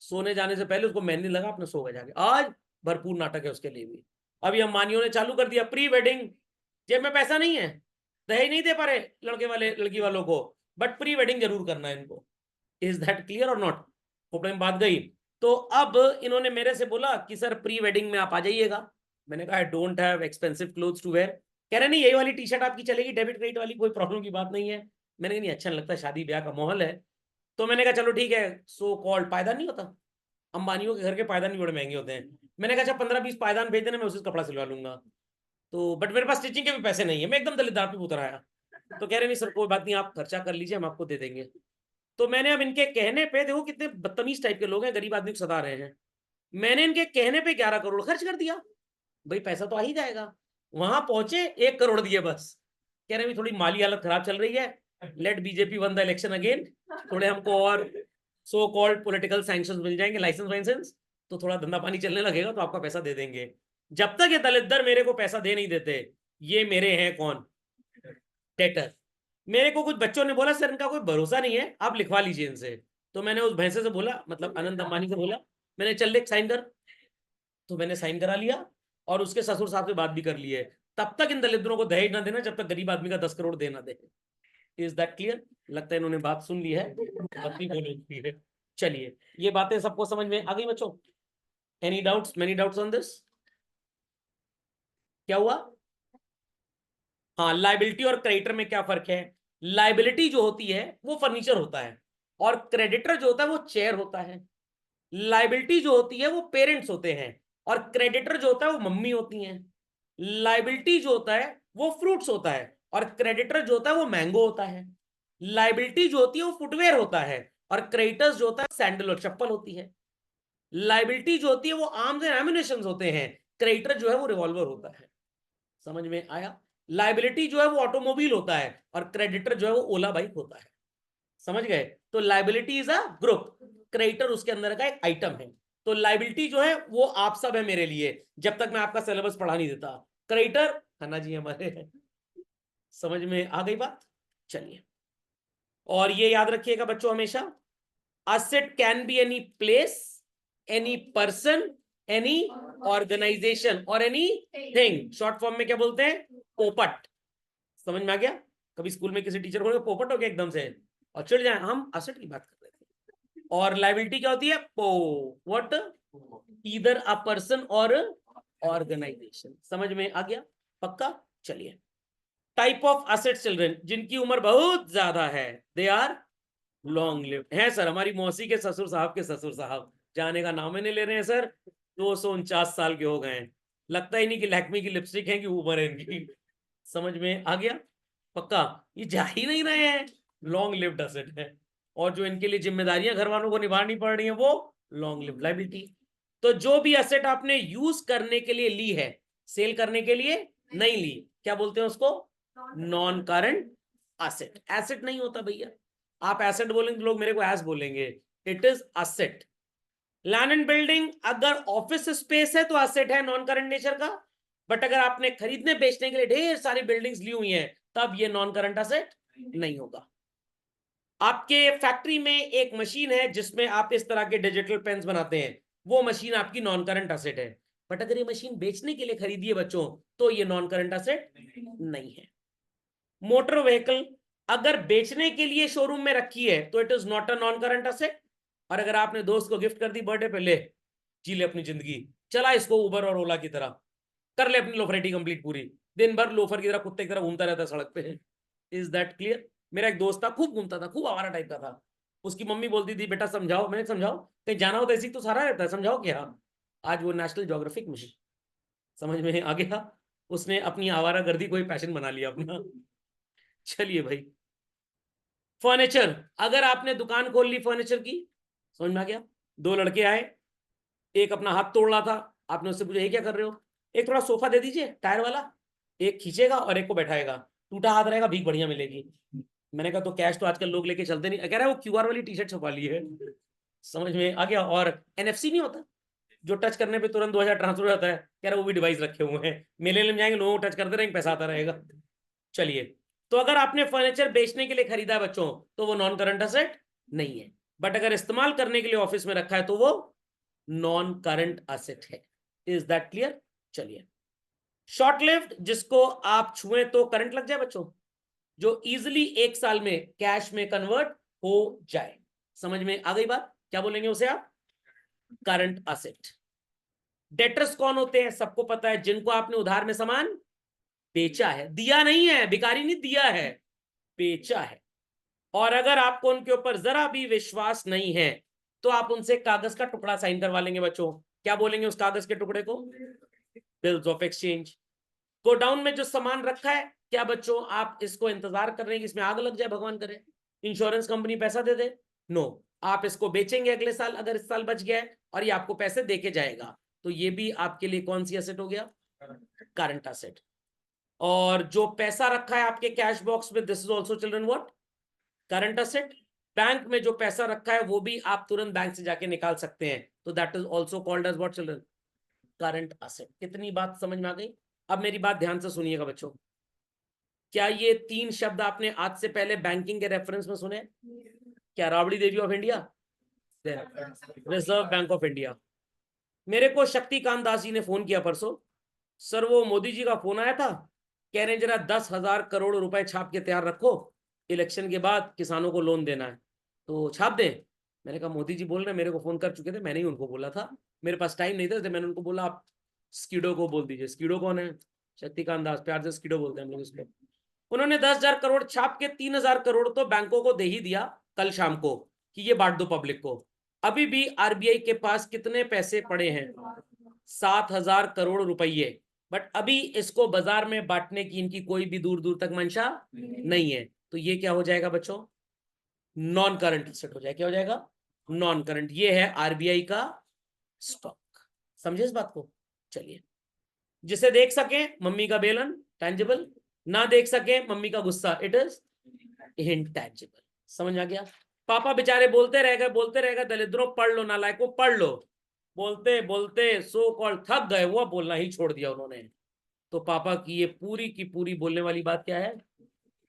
सोने जाने से पहले उसको मेहंदी लगा, अपने सो गए जाके। आज भरपूर नाटक है उसके लिए भी। अभी अंबानियों ने चालू कर दिया प्री वेडिंग। जेब में पैसा नहीं है, दहेज नहीं दे पा रहे लड़के वाले लड़की वालों को, बट प्री वेडिंग जरूर करना है इनको। इज दैट क्लियर और नॉट? खोपड़े में बात गई। तो अब इन्होंने मेरे से बोला कि सर प्री वेडिंग में आप आ जाइएगा। मैंने कहा I don't have expensive clothes to wear. कह रहे नहीं यही वाली टी शर्ट आपकी चलेगी, डेबिट क्रेडिट वाली, कोई प्रॉब्लम की बात नहीं है। मैंने कहा नहीं अच्छा नहीं लगता, शादी ब्याह का माहौल है। तो मैंने कहा चलो ठीक है, सो कॉल्ड पायदान नहीं होता, अंबानियों के घर के पायदान भी बड़े महंगे होते हैं। मैंने कहा अच्छा 15-20 पायदान भेज देना, मैं उसी कपड़ा सिलवा लूंगा। तो बट मेरे पास स्टिचिंग के भी पैसे नहीं है। मैं एकदम दलित पे उतर आया। तो कह रहे नहीं सर कोई बात नहीं, आप खर्चा कर लीजिए, हम आपको दे देंगे। तो मैंने अब इनके कहने पे, देखो कितने बदतमीज टाइप के लोग हैं, गरीब आदमी को सता रहे हैं। मैंने इनके कहने पे 11 करोड़ खर्च कर दिया। भाई पैसा तो आ ही जाएगा। वहां पहुंचे 1 करोड़ दिए बस। कह रहे थोड़ी माली हालत खराब चल रही है, let BJP won the election again, थोड़े हमको और सो कॉल्ड पॉलिटिकल सैंक्शंस मिल जाएंगे, लाइसेंस वाइसेंस, तो थोड़ा धंधा पानी चलने लगेगा तो आपका पैसा दे देंगे। जब तक ये दलित मेरे को पैसा दे नहीं देते, ये मेरे हैं कौन? डेटर। मेरे को कुछ बच्चों ने बोला सर इनका कोई भरोसा नहीं है, आप लिखवा लीजिए इनसे। तो मैंने उस भैंसे से बोला, मतलब अनंत अंबानी से बोला, मैंने चल ले साइन कर। तो मैंने साइन करा लिया और उसके ससुर साहब से बात भी कर ली है। तब तक इन दलितों को दहेज ना देना जब तक गरीब आदमी का 10 करोड़ देना दे। Is that clear? लगता है इन्होंने बात सुन ली है, बत्ती बोली है। चलिए ये बातें सबको समझ में आ गई बच्चों? Any doubts, many doubts on this? क्या हुआ? हाँ, लाइबिलिटी और क्रेडिटर में क्या फर्क है? लाइबिलिटी जो होती है वो फर्नीचर होता है, और क्रेडिटर जो होता है वो चेयर होता है। लाइबिलिटी जो होती है वो पेरेंट्स होते हैं, और क्रेडिटर जो होता है वो मम्मी होती हैं। लाइबिलिटी जो होता है वो फ्रूट्स होता है, और क्रेडिटर जो होता है वो मैंगो होता है। लाइबिलिटी जो होती है वो फुटवेयर होता है, और क्रेडिटर्स जो होता है सैंडल और चप्पल होती है। लाइबिलिटी जो होती है वो आर्म्स एंड एम्युनिशन होते हैं, क्रेडिटर जो है वो रिवॉल्वर होता है। समझ में आया? लाइबिलिटी जो है वो ऑटोमोबाइल होता है, और क्रेडिटर जो है वो ओला बाइक होता है। समझ गए? तो liability is a group, creditor उसके अंदर का एक आइटम है। तो लाइबिलिटी जो है वो आप सब है मेरे लिए, जब तक मैं आपका सिलेबस पढ़ा नहीं देता। क्रेडिटर खन्ना जी हमारे हैं। समझ में आ गई बात? चलिए, और ये याद रखिएगा बच्चों हमेशा, asset can be any place, any person, any organisation और एनी थिंग। शॉर्ट फॉर्म में क्या बोलते हैं? पोपट। समझ में आ गया? कभी स्कूल में किसी टीचर को पोपट हो गया एकदम से और चिढ़ जाए, हम असेट की बात कर रहे थे। और लाइबिलिटी क्या होती है? पो व्हाट, ईदर अ पर्सन और ऑर्गेनाइजेशन। समझ में आ गया? पक्का? चलिए, टाइप ऑफ असेट चिल्ड्रन, जिनकी उम्र बहुत ज्यादा है, दे आर लॉन्ग लिव्ड है। सर हमारी मौसी के ससुर साहब के ससुर साहब जाने का नाम ही नहीं ले रहे हैं सर, 249 साल के हो गए हैं। लगता ही नहीं कि लैक्मी की लिपस्टिक है कि उम्र है इनकी। समझ में आ गया? पक्का? ये जा ही नहीं रहे हैं, लॉन्ग लिव्ड असेट है। और जो इनके लिए जिम्मेदारियां घर वालों को निभानी पड़ रही है वो लॉन्ग लिव्ड लायबिलिटी। तो जो भी असेट आपने यूज करने के लिए ली है, सेल करने के लिए नहीं ली, क्या बोलते हैं उसको? Non current asset. एसेट नहीं होता भैया। आप एसेट बोलेंगे लोग मेरे को एस बोलेंगे, it is asset. Land and building अगर ऑफिस स्पेस है तो असेट है नॉन करंट नेचर का, बट अगर आपने खरीदने बेचने के लिए ढेर सारी बिल्डिंग्स ली हुई हैं तब ये नॉन करंट असेट नहीं होगा। आपके फैक्ट्री में एक मशीन है जिसमें आप इस तरह के डिजिटल पेन्स बनाते हैं, वो मशीन आपकी नॉन करंट असेट है। बट अगर ये मशीन बेचने के लिए खरीदी है बच्चों तो ये नॉन करंट एसेट नहीं है। मोटर व्हीकल अगर बेचने के लिए शोरूम में रखी है तो it is not a non current asset. और अगर आपने दोस्त को गिफ्ट कर दी बर्थडे पे, ले जी ले अपनी जिंदगी, चला इसको उबर और ओला की तरह, कर ले अपनी लोफरेटी कंप्लीट पूरी, दिन भर लोफर की तरह कुत्ते की तरह घूमता रहता है सड़क पे। Is that clear? मेरा एक दोस्त था, खूब घूमता था, खूब आवारा टाइप का था। उसकी मम्मी बोलती थी बेटा समझाओ, मैंने समझाओ, कहीं जाना हो तो ऐसी तो सारा रहता है, समझाओ क्या। आज वो नेशनल ज्योग्राफिक मिशन, समझ में आ गया, उसने अपनी आवारागर्दी को ही पैशन बना लिया अपना। चलिए भाई, फर्नीचर, अगर आपने दुकान खोल ली फर्नीचर की, समझ में आ गया, दो लड़के आए, एक अपना हाथ तोड़ रहा था, आपने उससे पूछा ये क्या कर रहे हो, एक थोड़ा सोफा दे दीजिए टायर वाला, एक खींचेगा और एक को बैठाएगा, टूटा हाथ रहेगा भीख बढ़िया मिलेगी। मैंने कहा तो कैश तो आजकल लोग लेके चलते नहीं, कह रहा है वो क्यूआर वाली टी शर्ट छपा ली है। समझ में आ गया? और एनएफसी नहीं होता जो टच करने पे तुरंत 2000 ट्रांसफर हो जाता है, कह रहा वो भी डिवाइस रखे हुए हैं, मेले में जाएंगे लोगों को टच करते रहेंगे, पैसा आता रहेगा। चलिए, तो अगर आपने फर्नीचर बेचने के लिए खरीदा है बच्चों तो वो नॉन करंट एसेट नहीं है, बट अगर इस्तेमाल करने के लिए ऑफिस में रखा है तो वो नॉन करंट एसेट है। Is that clear? चलिए, शॉर्ट लिव्ड, जिसको आप छुए तो करंट लग जाए बच्चों, जो इजिली 1 साल में कैश में कन्वर्ट हो जाए। समझ में आ गई बात? क्या बोलेंगे उसे आप? Current asset. डेटर्स कौन होते हैं? सबको पता है, जिनको आपने उधार में सामान बेचा है, दिया नहीं है, भिखारी नहीं, दिया है, बेचा है। और अगर आपको उनके ऊपर जरा भी विश्वास नहीं है तो आप उनसे कागज का टुकड़ा साइन करवा लेंगे बच्चों। क्या बोलेंगे उस कागज के टुकड़े को? Bills of exchange. गोडाउन में जो सामान रखा है, क्या बच्चों आप इसको इंतजार कर रहे हैं कि इसमें आग लग जाए, भगवान करे, इंश्योरेंस कंपनी पैसा दे दे? नो, आप इसको बेचेंगे अगले साल, अगर इस साल बच गया है, और ये आपको पैसे देके जाएगा, तो ये भी आपके लिए कौन सी एसेट हो गया? Current asset. और जो पैसा रखा है आपके कैश बॉक्स में, this is also children what? Current asset. Bank में जो पैसा रखा है वो भी आप तुरंत बैंक से जाके निकाल सकते हैं, तो that is also called as what children? Current asset. कितनी बात समझ में आ गई? अब मेरी बात ध्यान से सुनिएगा बच्चों, क्या ये 3 शब्द आपने आज से पहले बैंकिंग के रेफरेंस में सुने? क्या Rabri Devi of India, Reserve Bank of India. मेरे को शक्तिकांत दास जी ने फोन किया परसों, सर वो मोदी जी का फोन आया था, कह रहे हैं जरा 10,000 करोड़ रुपए छाप के तैयार रखो, इलेक्शन के बाद किसानों को लोन देना है, तो छाप दें। मैंने कहा मोदी जी बोल रहे हैं, मेरे को फोन कर चुके थे, मैंने ही उनको बोला था, मेरे पास टाइम नहीं था, तो मैंने उनको बोला आप स्कीडो को बोल दीजिए। स्कीडो कौन है? शक्तिकांत दास, प्यार से स्कीडो बोलते हैं हम लोग इसको। उन्होंने 10,000 करोड़ छाप के 3,000 करोड़ तो बैंकों को दे ही दिया कल शाम को कि ये बांट दो पब्लिक को। अभी भी आरबीआई के पास कितने पैसे पड़े हैं? 7,000 करोड़ रुपये। बट अभी इसको बाजार में बांटने की इनकी कोई भी दूर दूर तक मंशा नहीं है, तो ये क्या हो जाएगा बच्चों? नॉन करंट एसेट हो जाएगा। क्या हो जाएगा? Non current. ये है आरबीआई का स्टॉक। समझे इस बात को? चलिए, जिसे देख सके मम्मी का बेलन टेंजिबल, ना देख सके मम्मी का गुस्सा इट इज इनटेंजिबल। समझ आ गया? पापा बेचारे बोलते रह गए, दलिद्रों पढ़ लो, नालायकों पढ़ लो, बोलते बोलते सो कॉल्ड थक गए, वो बोलना ही छोड़ दिया उन्होंने। तो पापा की ये पूरी की पूरी बोलने वाली बात क्या है?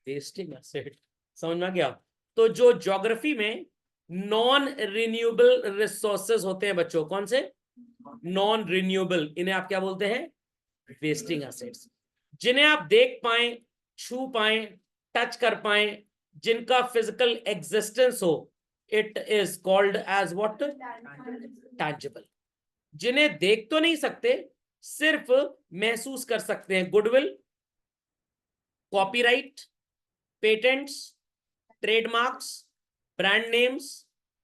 Wasting asset. समझ में आ गया? तो जो ज्योग्राफी में नॉन रिन्यूएबल रिसोर्सेज होते हैं बच्चों, कौन से? नॉन रिन्यूएबल, इन्हें आप क्या बोलते हैं? Wasting assets. जिन्हें आप देख पाए, छू पाए, टच कर पाए, जिनका फिजिकल एग्जिस्टेंस हो, it is called as what? Tangible. जिन्हें देख तो नहीं सकते, सिर्फ महसूस कर सकते हैं, goodwill, copyright, patents, trademarks, brand names,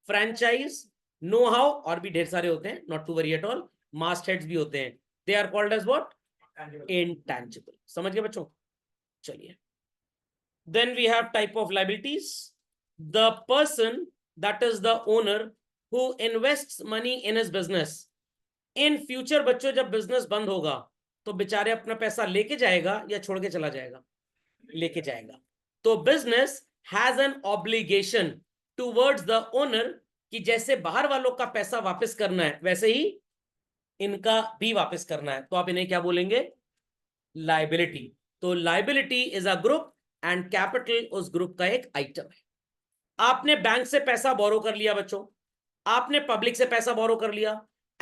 franchise, know how, और भी ढेर सारे होते हैं, not to worry at all, mastheads भी होते हैं, they are called as what? Intangible. समझ गए बच्चों? चलिए, then we have type of liabilities. The person that is the owner who invests money in his business, in future बच्चों जब business बंद होगा तो बेचारे अपना पैसा लेके जाएगा या छोड़ के चला जाएगा? लेके जाएगा। तो business has an obligation towards the owner कि जैसे बाहर वालों का पैसा वापस करना है वैसे ही इनका भी वापस करना है, तो आप इन्हें क्या बोलेंगे? लाइबिलिटी। तो liability is a group and capital उस ग्रुप का एक आइटम है। आपने बैंक से पैसा बोरो कर लिया बच्चों, आपने पब्लिक से पैसा बोरो कर लिया,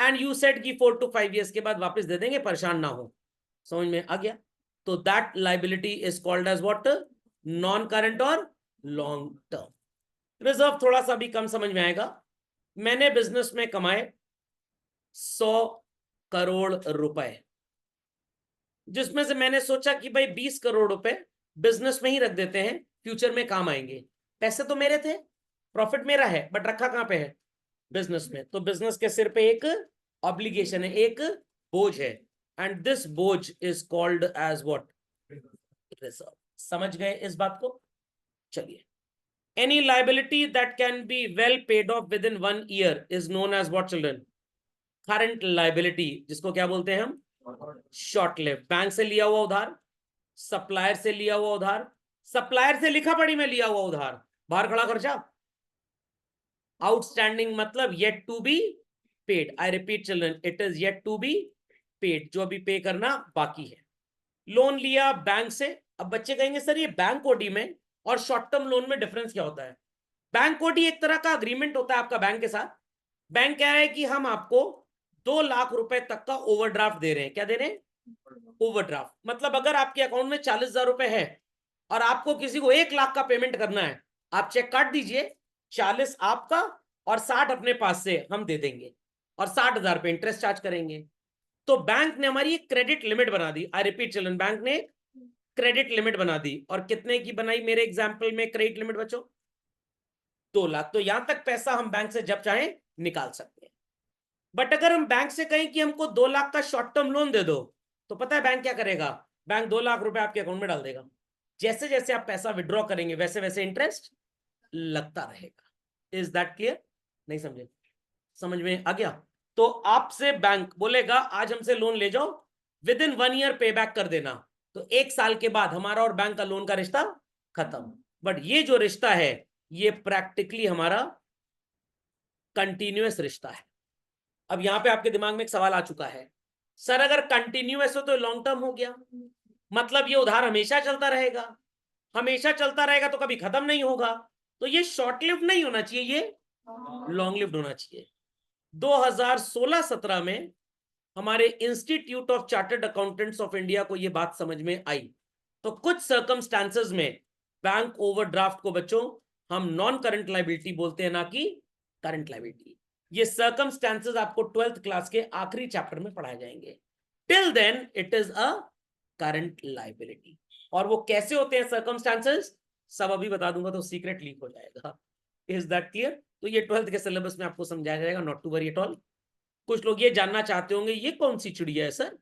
एंड यू सेड कि 4 to 5 years के बाद वापस दे देंगे, परेशान ना हो। समझ में आ गया? तो that liability is called as what? Non current और लॉन्ग टर्म। रिजर्व थोड़ा सा भी कम समझ में आएगा। मैंने बिजनेस में कमाए 100 करोड़ रुपए, जिसमें से मैंने सोचा कि भाई 20 करोड़ रुपए बिजनेस में ही रख देते हैं, फ्यूचर में काम आएंगे। पैसे तो मेरे थे, प्रॉफिट मेरा है, बट रखा कहां पे है? बिजनेस में। तो बिजनेस के सिर पे एक ऑब्लिगेशन है, एक बोझ है, एंड दिस बोझ is called as what? Reserve. समझ गए इस बात को? चलिए, any liability that can be well paid off within 1 year is known as what children? Current liability, जिसको क्या बोलते हैं हम? Short live. बैंक से लिया हुआ उधार, सप्लायर से लिया हुआ उधार, सप्लायर से लिखा पढ़ी में लिया हुआ उधार, बाहर खड़ा खर्चा। आउटस्टैंडिंग मतलब yet to be paid. I repeat children, it is yet to be paid, जो अभी पे करना बाकी है। लोन लिया बैंक से। अब बच्चे कहेंगे सर ये बैंक ओडी में और शॉर्ट टर्म लोन में डिफरेंस क्या होता है? बैंक ओडी एक तरह का अग्रीमेंट होता है आपका बैंक के साथ। बैंक कह रहा है कि हम आपको 2 लाख रुपए तक का ओवरड्राफ्ट दे रहे हैं। क्या दे रहे हैं? ओवरड्राफ्ट। मतलब अगर आपके अकाउंट में 40,000 रुपए है और आपको किसी को 1 लाख का पेमेंट करना है, आप चेक काट दीजिए, 40 आपका और 60 अपने पास से हम दे देंगे, और 60,000 पे इंटरेस्ट चार्ज करेंगे। तो बैंक ने हमारी एक क्रेडिट लिमिट बना दी। आई रिपीट चिल्ड्रन, बैंक ने क्रेडिट लिमिट बना दी। और कितने की बनाई मेरे एग्जाम्पल में क्रेडिट लिमिट बच्चों? 2 लाख। तो यहां तक पैसा हम बैंक से जब चाहे निकाल सकते हैं। बट अगर हम बैंक से कहें कि हमको 2 लाख का शॉर्ट टर्म लोन दे दो, तो पता है बैंक क्या करेगा? बैंक 2 लाख रुपए आपके अकाउंट में डाल देगा। जैसे जैसे आप पैसा विड्रॉ करेंगे वैसे वैसे इंटरेस्ट लगता रहेगा। Is that clear? नहीं समझे? समझ में आ गया? तो आपसे बैंक बोलेगा आज हमसे लोन ले जाओ, विद इन 1 year पे बैक कर देना। तो 1 साल के बाद हमारा और बैंक का लोन का रिश्ता खत्म। बट ये जो रिश्ता है ये प्रैक्टिकली हमारा कंटिन्यूअस रिश्ता है। अब यहां पे आपके दिमाग में एक सवाल आ चुका है, सर अगर कंटिन्यूअस हो तो लॉन्ग टर्म हो गया, मतलब ये उधार हमेशा चलता रहेगा। हमेशा चलता रहेगा तो कभी खत्म नहीं होगा, तो ये शॉर्ट लिव्ड नहीं होना चाहिए, ये लॉन्ग लिव्ड होना चाहिए। 2016-17 में हमारे institute of chartered accountants of India को यह बात समझ में आई। तो कुछ सर्कमस्टांसेस में बैंक ओवरड्राफ्ट को बच्चों हम नॉन करंट लाइबिलिटी बोलते हैं, ना कि करंट लाइबिलिटी। ये सर्कमस्टांसेस आपको 12th क्लास के आखिरी चैप्टर में पढ़ाए जाएंगे। Till then it is a current liability. और वो कैसे होते हैं सर्कमस्टांसेस, सब अभी बता दूंगा तो सीक्रेट लीक हो जाएगा। Is that clear? तो ये 12th के सिलेबस में आपको समझाया जाएगा, not to worry at all. कुछ लोग ये जानना चाहते होंगे ये कौन सी चिड़िया है सर,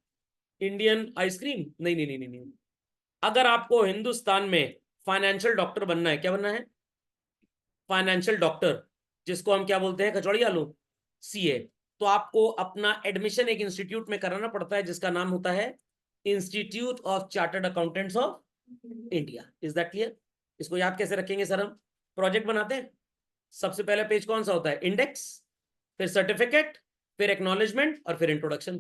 इंडियन आइसक्रीम? नहीं नहीं नहीं नहीं। अगर आपको हिंदुस्तान में फाइनेंशियल डॉक्टर बनना है, क्या बनना है? फाइनेंशियल डॉक्टर, जिसको हम क्या बोलते हैं, कचौड़ी आलू, सीए। तो आपको अपना एडमिशन एक इंस्टीट्यूट में कराना पड़ता है जिसका नाम होता है institute of chartered accountants of India. Is that clear? इसको याद कैसे रखेंगे सर? हम प्रोजेक्ट बनाते हैं, सबसे पहला पेज कौन सा होता है? इंडेक्स, फिर सर्टिफिकेट, फिर एक्नॉलेजमेंट और फिर इंट्रोडक्शन।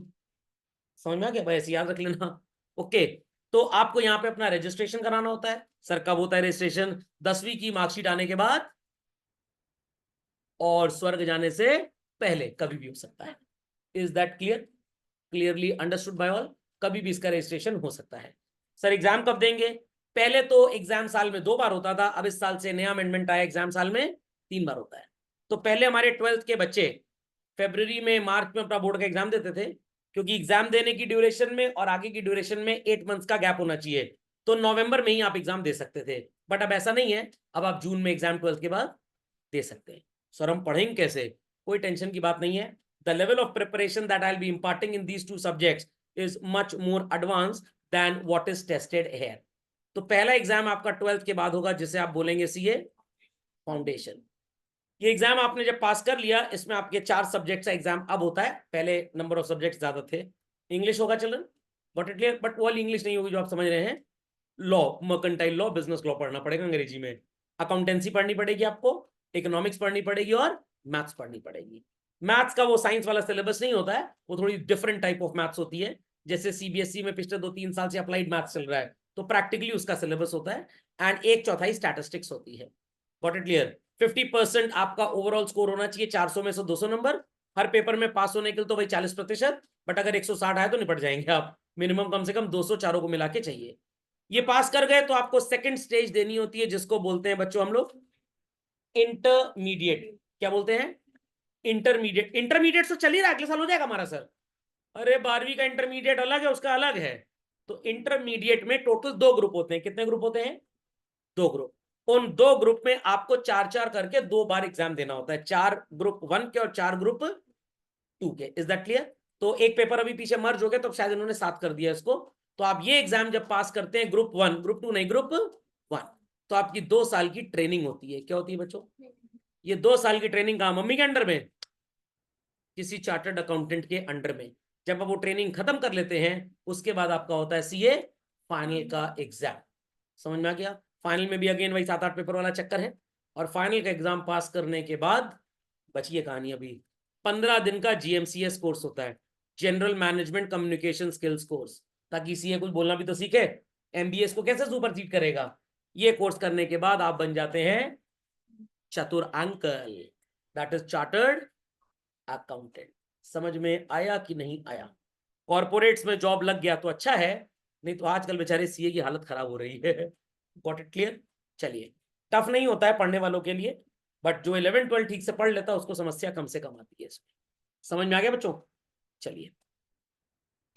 समझ में आ गया भाई? ऐसे याद रख लेना। ओके, तो आपको यहाँ पे अपना रजिस्ट्रेशन कराना होता है। सर कब होता है रजिस्ट्रेशन? 10वीं की मार्कशीट आने के बाद और स्वर्ग जाने से पहले, कभी भी हो सकता है। Is that clear? Clearly understood by all? कभी भी इसका रजिस्ट्रेशन हो सकता है। सर एग्जाम कब देंगे? पहले तो एग्जाम साल में 2 बार होता था, अब इस साल से नया अमेंडमेंट आया, एग्जाम साल में 3 बार होता है। तो पहले हमारे 12th के बच्चे फरवरी में, मार्च में अपना बोर्ड का एग्जाम देते थे, क्योंकि एग्जाम देने की ड्यूरेशन में और आगे की ड्यूरेशन में 8 मंथ्स का गैप होना चाहिए। तो नवंबर में ही आप एग्जाम दे सकते थे, बट अब ऐसा नहीं है, अब आप जून में एग्जाम 12th के बाद दे सकते हैं। सर हम पढ़ेंगे कैसे? कोई टेंशन की बात नहीं है। The level of preparation that I will be imparting in these 2 subjects is much more advance than what is tested here. तो पहला एग्जाम आपका 12th के बाद होगा, जिसे आप बोलेंगे सीए फाउंडेशन। ये एग्जाम आपने जब पास कर लिया, इसमें आपके 4 सब्जेक्ट्स का एग्जाम अब होता है, पहले नंबर ऑफ सब्जेक्ट ज्यादा थे। इंग्लिश होगा children, got it clear? But वो इंग्लिश नहीं होगी जो आप समझ रहे हैं। Law, mercantile law, business law पढ़ना पड़ेगा अंग्रेजी में, अकाउंटेंसी पढ़नी पड़ेगी आपको, इकोनॉमिक्स पढ़नी पड़ेगी और मैथ्स पढ़नी पड़ेगी। मैथ्स का वो साइंस वाला सिलेबस नहीं होता है, वो थोड़ी डिफरेंट टाइप ऑफ मैथ्स होती है। जैसे सीबीएसई में पिछले 2-3 साल से अप्लाइड मैथ्स चल रहा है, तो प्रैक्टिकली उसका सिलेबस होता है। एंड 1/4 स्टैटिस्टिक्स होती है। Got it clear? 50% आपका ओवरऑल स्कोर होना चाहिए, 400 में से 200 नंबर, हर पेपर में पास होने के लिए तो भाई 40%, बट अगर 160 आए तो निपट जाएंगे आप। मिनिमम कम से कम 200 चारों को मिला के चाहिए। ये पास कर गए तो आपको सेकंड स्टेज देनी होती है, जिसको बोलते हैं बच्चों हम लोग इंटरमीडिएट। क्या बोलते हैं? इंटरमीडिएट। इंटरमीडिएट तो चल ही रहा है, अगले साल हो जाएगा हमारा सर। अरे 12वीं का इंटरमीडिएट अलग है, उसका अलग है। तो इंटरमीडिएट में टोटल 2 ग्रुप होते हैं। कितने ग्रुप होते हैं? 2 ग्रुप। उन 2 ग्रुप में आपको 4-4 करके 2 बार एग्जाम देना होता है, 4 ग्रुप 1 के और 4 ग्रुप 2 के। Is that clear? तो एक पेपर अभी पीछे मर्ज हो गया, तो शायद इन्होंने 7 कर दिया इसको। तो आप ये एग्जाम जब पास करते हैं, ग्रुप 1, ग्रुप 2 नहीं, ग्रुप 1, तो आपकी 2 साल की ट्रेनिंग होती है। क्या होती है बच्चों? ये 2 साल की ट्रेनिंग कहाँ? मम्मी के अंडर में, किसी चार्टर्ड अकाउंटेंट के अंडर में। जब आप वो ट्रेनिंग खत्म कर लेते हैं, उसके बाद आपका होता है सीए फाइनल का एग्जाम। समझ में आ गया? फाइनल में भी अगेन वही 7-8 पेपर वाला चक्कर है। और फाइनल का एग्जाम पास करने के बाद बची है कहानी। अभी 15 दिन का जीएमसीएस कोर्स होता है, general management communication skills course, ताकि सीए कुछ बोलना भी तो सीखे। एमबीएस को कैसे सुपरसीड करेगा? ये कोर्स करने के बाद आप बन जाते हैं चतुर uncle, that is chartered accountant. समझ में आया कि नहीं आया? कॉर्पोरेट्स में जॉब लग गया तो अच्छा है, नहीं तो आजकल बेचारे सीए की हालत खराब हो रही है। Got it clear? चलिए, टफ नहीं होता है पढ़ने वालों के लिए, बट जो 11-12 ठीक से पढ़ लेता है उसको समस्या कम से कम आती है इसमें। समझ में आ गया बच्चों? चलिए,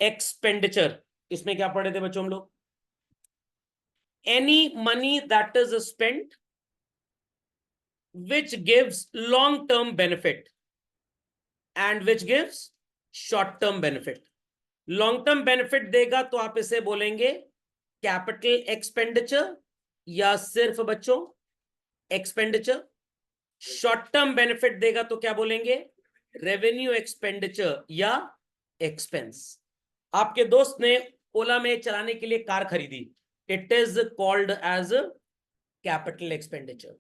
एक्सपेंडिचर, इसमें क्या पढ़े थे बच्चों हम लोग? Any money that is spent which gives long term benefit and which gives short term benefit. Long term benefit देगा तो आप इसे बोलेंगे कैपिटल एक्सपेंडिचर, या सिर्फ बच्चों एक्सपेंडिचर। शॉर्ट टर्म बेनिफिट देगा तो क्या बोलेंगे? रेवेन्यू एक्सपेंडिचर या एक्सपेंस। आपके दोस्त ने ओला में चलाने के लिए कार खरीदी, it is called as capital expenditure.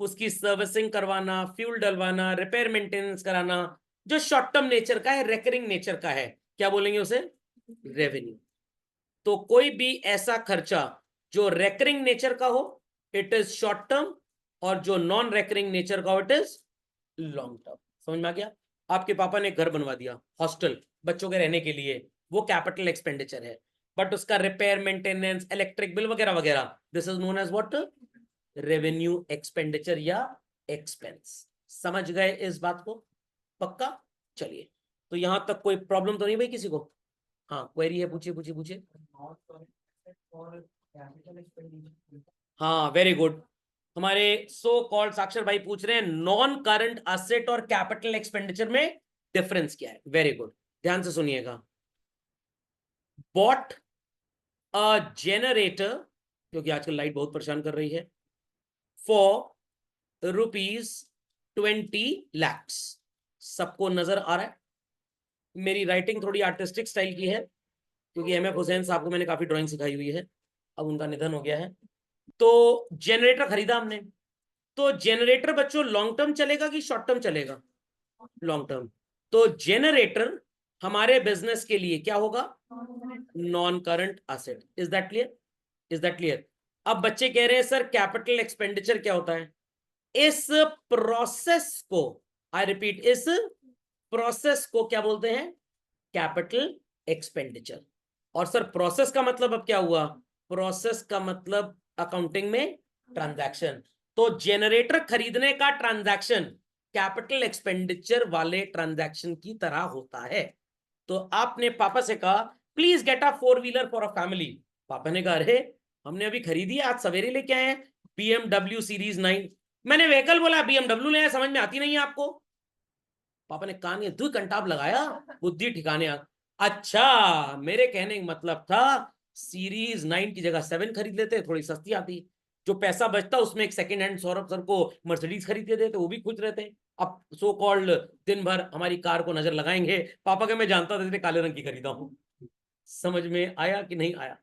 उसकी सर्विसिंग करवाना, फ्यूल डलवाना, रिपेयर मेंटेनेंस कराना, जो शॉर्ट टर्म नेचर का है, रेकरिंग नेचर का है, क्या बोलेंगे उसे? रेवेन्यू। तो कोई भी ऐसा खर्चा जो रेकरिंग नेचर का हो, इट इज शॉर्ट टर्म, और जो नॉन रेकरिंग नेचर का हो, इट इज लॉन्ग टर्म। समझ में आ गया? आपके पापा ने घर बनवा दिया, हॉस्टल बच्चों के रहने के लिए, वो कैपिटल एक्सपेंडिचर है, बट उसका रिपेयर मेंटेनेंस, इलेक्ट्रिक बिल वगैरह वगैरह, this is known as what? Revenue expenditure या एक्सपेंस। समझ गए इस बात को? पक्का? चलिए, तो यहां तक कोई प्रॉब्लम तो नहीं भाई किसी को? हाँ, क्वेरी है, पूछिए पूछिए पूछिए। हाँ, वेरी गुड। हमारे सो कॉल्ड साक्षर भाई पूछ रहे हैं नॉन करंट असेट और कैपिटल एक्सपेंडिचर में डिफरेंस क्या है। वेरी गुड, ध्यान से सुनिएगा। बॉट अ जेनरेटर, क्योंकि आजकल लाइट बहुत परेशान कर रही है, फॉर ₹20 lakhs। सबको नजर आ रहा है? मेरी राइटिंग थोड़ी आर्टिस्टिक स्टाइल की है, क्योंकि एम एफ हुसैन साहब को मैंने काफी ड्राइंग सिखाई हुई है, अब उनका निधन हो गया है। तो जेनरेटर खरीदा हमने, तो जेनरेटर बच्चों लॉन्ग टर्म चलेगा कि शॉर्ट टर्म चलेगा? Long term. तो जेनरेटर हमारे बिजनेस के लिए क्या होगा? Non current asset. Is that clear? Is that clear? अब बच्चे कह रहे हैं सर कैपिटल एक्सपेंडिचर क्या होता है? इस प्रोसेस को, आई रिपीट, इस प्रोसेस को क्या बोलते हैं? Capital expenditure. और सर प्रोसेस का मतलब अब क्या हुआ? प्रोसेस का मतलब अकाउंटिंग में ट्रांजैक्शन। तो जेनरेटर खरीदने का ट्रांजैक्शन कैपिटल एक्सपेंडिचर वाले ट्रांजैक्शन की तरह होता है। तो आपने पापा से कहा please get a four wheeler for a family. पापा ने कहा अरे हमने अभी खरीदी है, आज सवेरे लेके आए हैं, BMW सीरीज 9। मैंने व्हीकल बोला, BMW ले आए, समझ में आती नहीं है आपको? पापा ने कान में 2 कंटाब लगाया, बुद्धि ठिकाने आ। अच्छा, मेरे कहने का मतलब था सीरीज 9 की जगह 7 खरीद लेते, थोड़ी सस्ती आती, जो पैसा बचता उसमें एक सेकंड हैंड सौरभ सर को मर्सिडीज खरीद के देते, वो भी खुश रहते। अब सो कॉल्ड दिन भर हमारी कार को नजर लगाएंगे, पापा के मैं जानता था काले रंग की खरीदा हूं। समझ में आया कि नहीं आया?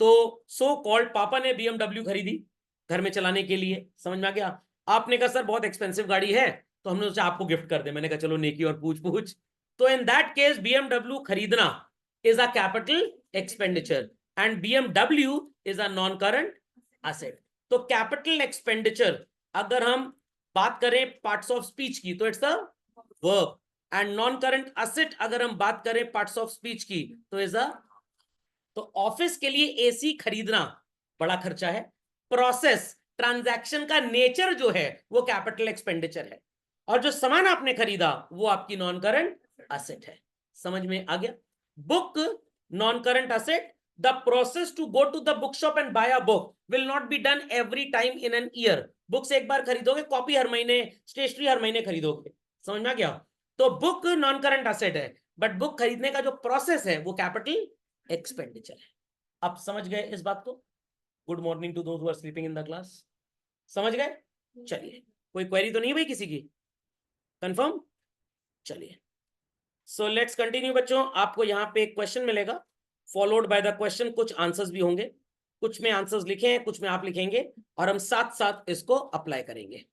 तो सो कॉल्ड पापा ने BMW खरीदी घर में चलाने के लिए। समझ में आ गया? आपने कहा सर बहुत एक्सपेंसिव गाड़ी है, तो हमने सोचा आपको गिफ्ट कर दे। मैंने कहा चलो नेकी और पूछ पूछ। तो इन दैट केस BMW खरीदना is a capital expenditure and BMW is a non current asset. तो कैपिटल एक्सपेंडिचर, अगर हम बात करें पार्ट्स ऑफ स्पीच की, तो it's a verb, and non current asset अगर हम बात करें पार्ट्स ऑफ स्पीच की तो इज अ, तो ऑफिस के लिए एसी खरीदना बड़ा खर्चा है, प्रोसेस ट्रांजैक्शन का नेचर जो है वो कैपिटल एक्सपेंडिचर है, और जो सामान आपने खरीदा वो आपकी नॉन करंट असेट है। समझ में आ गया? Book non current asset, the process to go to the book shop and buy a book will not be done every time in an year. Books एक बार खरीदोगे, कॉपी हर महीने, स्टेशनरी हर महीने खरीदोगे। समझ में आ गया? तो बुक नॉन करंट असेट है, बट बुक खरीदने का जो प्रोसेस है वो कैपिटल एक्सपेंडिचर है। आप समझ गए इस बात को? Good morning to those who are sleeping in the class. समझ गए? चलिए, कोई क्वेरी तो नहीं भाई किसी की? कंफर्म? चलिए, सो लेट्स कंटिन्यू बच्चों। आपको यहाँ पे एक क्वेश्चन मिलेगा, फॉलोड बाय द क्वेश्चन, कुछ आंसर्स भी होंगे, कुछ में आंसर्स लिखे हैं, कुछ में आप लिखेंगे, और हम साथ साथ इसको अप्लाई करेंगे।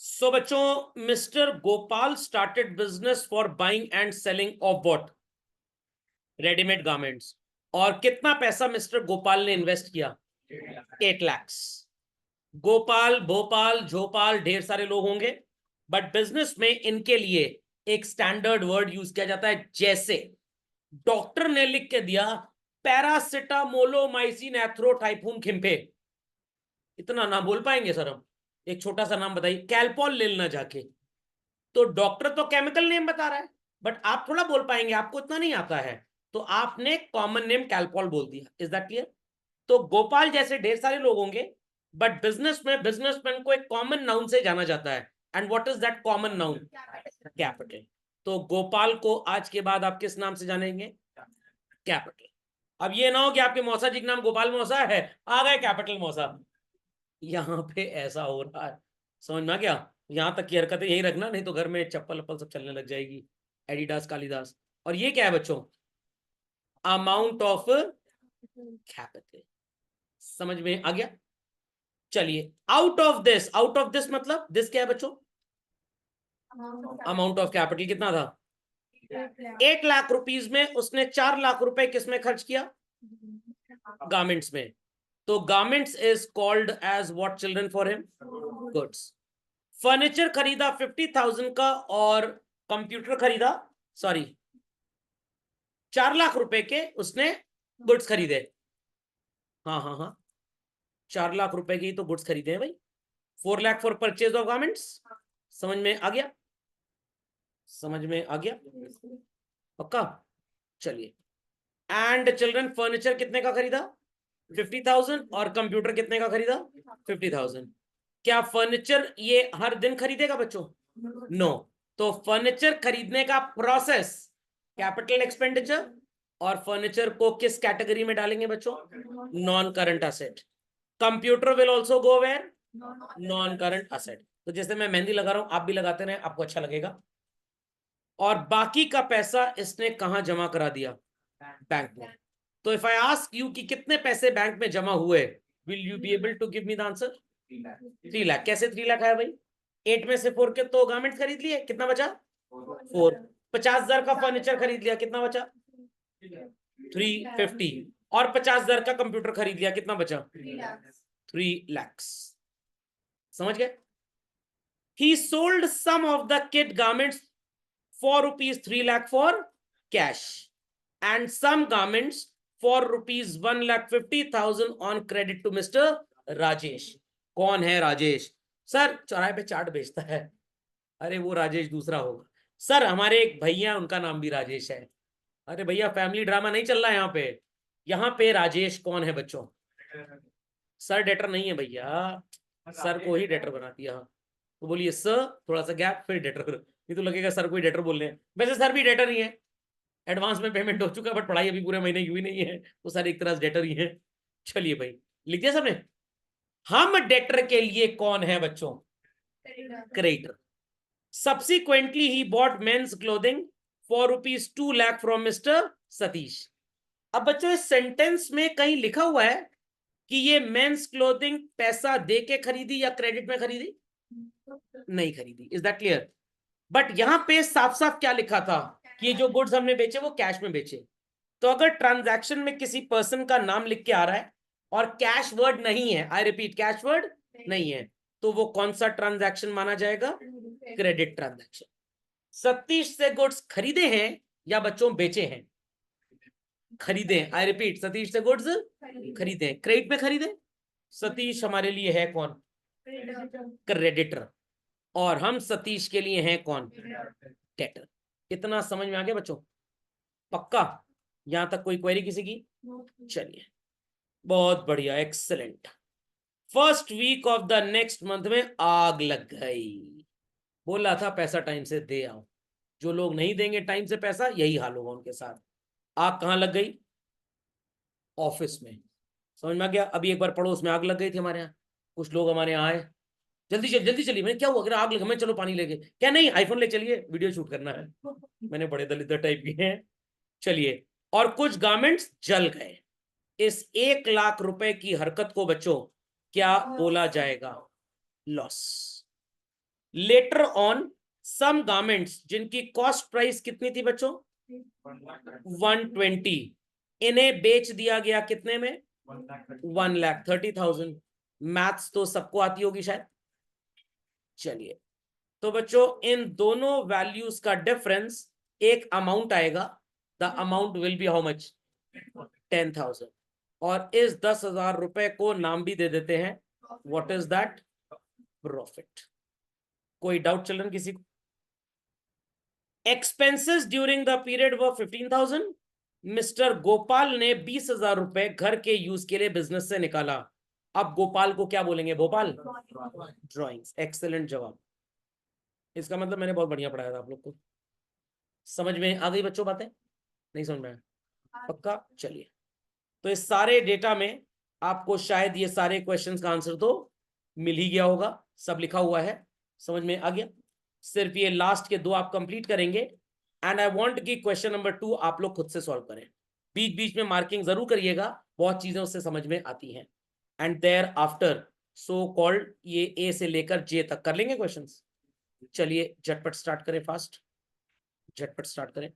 सो बच्चों, mister Gopal started business for buying and selling of what? Readymade garments. और कितना पैसा मिस्टर गोपाल ने इन्वेस्ट किया? 8 लाख। गोपाल, भोपाल, झोपाल, ढेर सारे लोग होंगे, बट बिजनेस में इनके लिए एक स्टैंडर्ड वर्ड यूज किया जाता है। जैसे डॉक्टर ने लिख के दिया पैरासिटामोलोमाइसिन एथ्रोटाइफून खिम्पे, इतना ना बोल पाएंगे सर हम, एक छोटा सा नाम बताइए, कैल्पॉल ले लेना जाके। तो डॉक्टर तो केमिकल नेम बता रहा है, बट आप थोड़ा बोल पाएंगे, आपको इतना नहीं आता है, तो आपने कॉमन नेम कैल्पॉल बोल दिया। Is that clear? तो गोपाल जैसे ढेर सारे लोग होंगे, बट बिजनेस में बिजनेसमैन को एक कॉमन नाउन से जाना जाता है। And what is that common noun? Capital. तो गोपाल को आज के बाद आप किस नाम से जानेंगे? कैपिटल। अब ये ना हो कि आपके मौसा जी का नाम गोपाल मौसा है, आ गए कैपिटल मौसा, यहाँ पे ऐसा हो रहा है। समझ में आ गया? यहां तक की हरकतें यही रखना, नहीं तो घर में चप्पल अप्पल सब चलने लग जाएगी, एडिडास कालिदास। और ये क्या है बच्चों? Amount of capital. समझ में आ गया? चलिए, out of this, out of this मतलब दिस क्या है बच्चों? अमाउंट ऑफ कैपिटल कितना था? 8 लाख रुपीज में उसने 4 लाख रुपए किसमें खर्च किया? गारमेंट्स में। तो garments is called as what children for him? Goods. Furniture खरीदा 50,000 का, और कंप्यूटर खरीदा, सॉरी 4 लाख रुपए के उसने गुड्स खरीदे। हाँ हाँ हाँ, 4 लाख रुपए की तो गुड्स खरीदे हैं भाई। 4 lakh for purchase of garments. समझ में आ गया? समझ में आ गया? पक्का? चलिए, एंड चिल्ड्रन फर्नीचर कितने का खरीदा? 50,000। और कंप्यूटर कितने का खरीदा? 50,000। क्या फर्नीचर ये हर दिन खरीदेगा बच्चों? नो। तो फर्नीचर खरीदने का प्रोसेस कैपिटल एक्सपेंडिचर, और फर्नीचर को किस कैटेगरी में डालेंगे बच्चों? Non current asset. Computer will also go where? Non current asset. तो जैसे मैं मेहंदी लगा रहा हूं, आप भी लगाते रहे, आपको अच्छा लगेगा। और बाकी का पैसा इसने कहां जमा करा दिया? बैंक में। तो इफ आई आस्क यू कि कितने पैसे बैंक में जमा हुए, will you be able to give me the answer? 3 lakh. कैसे 3 लाख आया भाई? 8 में से 4 के तो गारमेंट खरीद लिए, कितना बचा? 4। 50,000 का फर्नीचर खरीद लिया, कितना बचा? 350। और 50,000 का कंप्यूटर खरीद लिया, कितना बचा? 3 लाख। समझ गए? He sold some of the kid garments for rupees 3 lakh for cash, and some garments for rupees 1,50,000 on credit to Mr. Rajesh. कौन है राजेश? सर चौराहे पे चाट बेचता है। अरे वो राजेश दूसरा होगा सर, हमारे एक भैया उनका नाम भी राजेश है। अरे भैया फैमिली ड्रामा नहीं चल रहा है यहाँ पे। यहाँ पे राजेश कौन है बच्चों? सर डेटर नहीं है भैया, सर को ही डेटर बना दिया। तो बोलिए सर, थोड़ा सा गैप, फिर डेटर, नहीं तो लगेगा सर कोई डेटर बोल रहे हैं। वैसे सर भी डेटर ही है, एडवांस में पेमेंट हो चुका है, बट पढ़ाई अभी पूरे महीने की हुई नहीं है, वो सारे एक तरह से डेटर ही है। चलिए भाई, लिख दिया सबने? हम डेटर के लिए कौन है बच्चों? Creditor. Subsequently he bought men's clothing for rupees 2 lakh from mister Satish. अब बच्चों इस सेंटेंस में कहीं लिखा हुआ है कि ये मेंस क्लोथिंग पैसा दे के खरीदी या क्रेडिट में खरीदी? नहीं खरीदी। Is that clear? बट यहां पे साफ साफ क्या लिखा था कि जो गुड्स हमने बेचे वो कैश में बेचे। तो अगर ट्रांजैक्शन में किसी पर्सन का नाम लिख के आ रहा है और कैश वर्ड नहीं है, आई रिपीट कैश वर्ड नहीं है, तो वो कौन सा ट्रांजैक्शन माना जाएगा? Credit transaction. सतीश से गुड्स खरीदे हैं या बच्चों बेचे हैं? खरीदे। आई रिपीट, सतीश से गुड्स खरीदे। क्रेडिट में खरीदे। सतीश हमारे लिए है कौन? क्रेडिटर। और हम सतीश के लिए हैं कौन? डेटर। इतना समझ में आ गया बच्चों? पक्का? यहां तक कोई क्वेरी किसी की? चलिए, बहुत बढ़िया, excellent. First week of the next month में आग लग गई। बोला था पैसा टाइम से दे आओ। जो लोग नहीं देंगे टाइम से पैसा, यही हाल होगा उनके साथ। आग कहां लग गई? ऑफिस में। समझ में आ गया? अभी एक बार पड़ोस में आग लग गई थी हमारे यहाँ। कुछ लोग हमारे यहाँ आए, जल्दी चलिए। मैंने क्या हुआ? अगर आग लगा, मैं चलो पानी लेके। क्या नहीं, आईफोन ले चलिए, वीडियो शूट करना है। मैंने बड़े दलित टाइप के हैं। चलिए, और कुछ गारमेंट्स जल गए। इस 1 लाख रुपए की हरकत को बच्चों क्या बोला जाएगा? Loss. Later on some garments जिनकी कॉस्ट प्राइस कितनी थी बच्चों? 120, इन्हें बेच दिया गया कितने में? 1,30,000। मैथ्स तो सबको आती होगी शायद। चलिए, तो बच्चों इन दोनों वैल्यूज का डिफरेंस एक अमाउंट आएगा। The amount will be how much? 10,000। और इस 10,000 रुपए को नाम भी दे देते हैं, व्हाट इज दैट? प्रॉफिट। कोई डाउट चिल्ड्रन किसी को? Expenses during the period were 15,000। Mister Gopal ने 20,000 रुपए घर के यूज के लिए बिजनेस से निकाला। अब गोपाल को क्या बोलेंगे? भोपाल। ड्राइंग्स। एक्सेलेंट जवाब। इसका मतलब मैंने बहुत बढ़िया पढ़ाया था आप लोग को। समझ में आ गई बच्चों बातें? नहीं समझ में आया? पक्का? चलिए, तो इस सारे डेटा में आपको शायद ये सारे क्वेश्चंस का आंसर तो मिल ही गया होगा। सब लिखा हुआ है, समझ में आ गया। सिर्फ ये लास्ट के 2 आप कंप्लीट करेंगे। एंड आई वांट कि क्वेश्चन नंबर 2 आप लोग खुद से सॉल्व करें। बीच बीच में मार्किंग जरूर करिएगा, बहुत चीजें उससे समझ में आती हैं। And thereafter so called ये ए से लेकर जे तक कर लेंगे क्वेश्चंस। चलिए झटपट स्टार्ट करें, फास्ट झटपट स्टार्ट करें।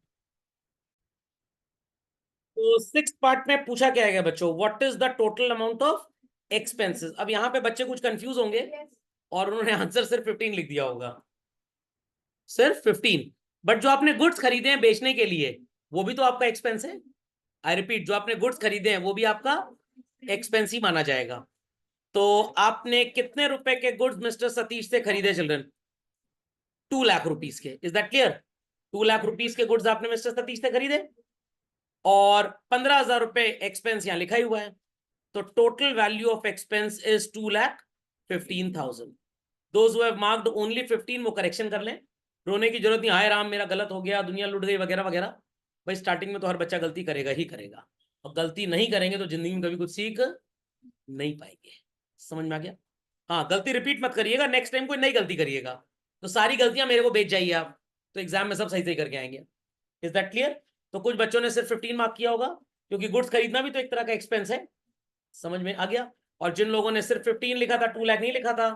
तो 6th पार्ट में पूछा क्या है बच्चों? What is the total amount of expenses. अब यहां पे बच्चे कुछ कंफ्यूज होंगे और उन्होंने आंसर सिर्फ 15 लिख दिया होगा। सिर्फ 15। बट जो आपने गुड्स खरीदे हैं बेचने के लिए, वो भी तो आपका एक्सपेंस है। आई रिपीट, जो आपने गुड्स खरीदे हैं वो भी आपका एक्सपेंस ही माना जाएगा। तो आपने कितने रुपए के गुड्स मिस्टर सतीश से खरीदे चिल्ड्रन? 2 लाख रुपीज के। Is that clear? 2 lakh rupees के गुड्स आपने मिस्टर सतीश से खरीदे और 15,000 रुपए एक्सपेंस यहां लिखा ही हुआ है। तो total value of expense is 2,15,000। Those who have marked only 15 वो करेक्शन कर लें। रोने की जरूरत नहीं, हाय राम मेरा गलत हो गया, दुनिया लुट गई वगैरह वगैरह। भाई स्टार्टिंग में तो हर बच्चा गलती करेगा ही करेगा, और गलती नहीं करेंगे तो जिंदगी में कभी कुछ सीख नहीं पाएंगे। समझ में आ गया? हाँ, गलती रिपीट मत करिएगा, नेक्स्ट टाइम कोई नई गलती करिएगा। तो सारी गलतियां मेरे को बेच जाइए आप, तो एग्जाम में सब सही सही करके आएंगे। Is that clear? तो कुछ बच्चों ने सिर्फ 15 मार्क किया होगा, क्योंकि गुड्स खरीदना भी तो एक तरह का एक्सपेंस है। समझ में आ गया? और जिन लोगों ने सिर्फ 15 लिखा था, 2 लाख नहीं लिखा था,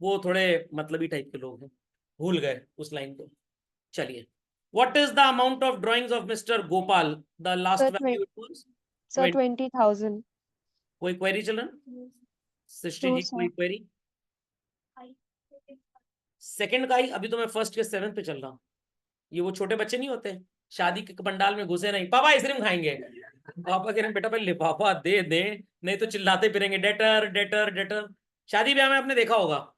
वो थोड़े मतलबी टाइप के लोग हैं, भूल गए उस लाइन को। चलिए, what is the amount of drawings of mister Gopal? The last value was 20,000। कोई क्वेरी चिल्ड्रन? सृष्टि No, जी कोई sir. क्वेरी? सेकंड का ही, अभी तो मैं फर्स्ट के 7th पे चल रहा हूँ। ये वो छोटे बच्चे नहीं होते, शादी के पंडाल में घुसे नहीं, पापा आइसक्रीम खाएंगे, पापा कह रहे हैं बेटा पहले लिफाफा दे दे, नहीं तो चिल्लाते फिरेंगे डेटर डेटर डेटर। शादी ब्याह में आपने देखा होगा,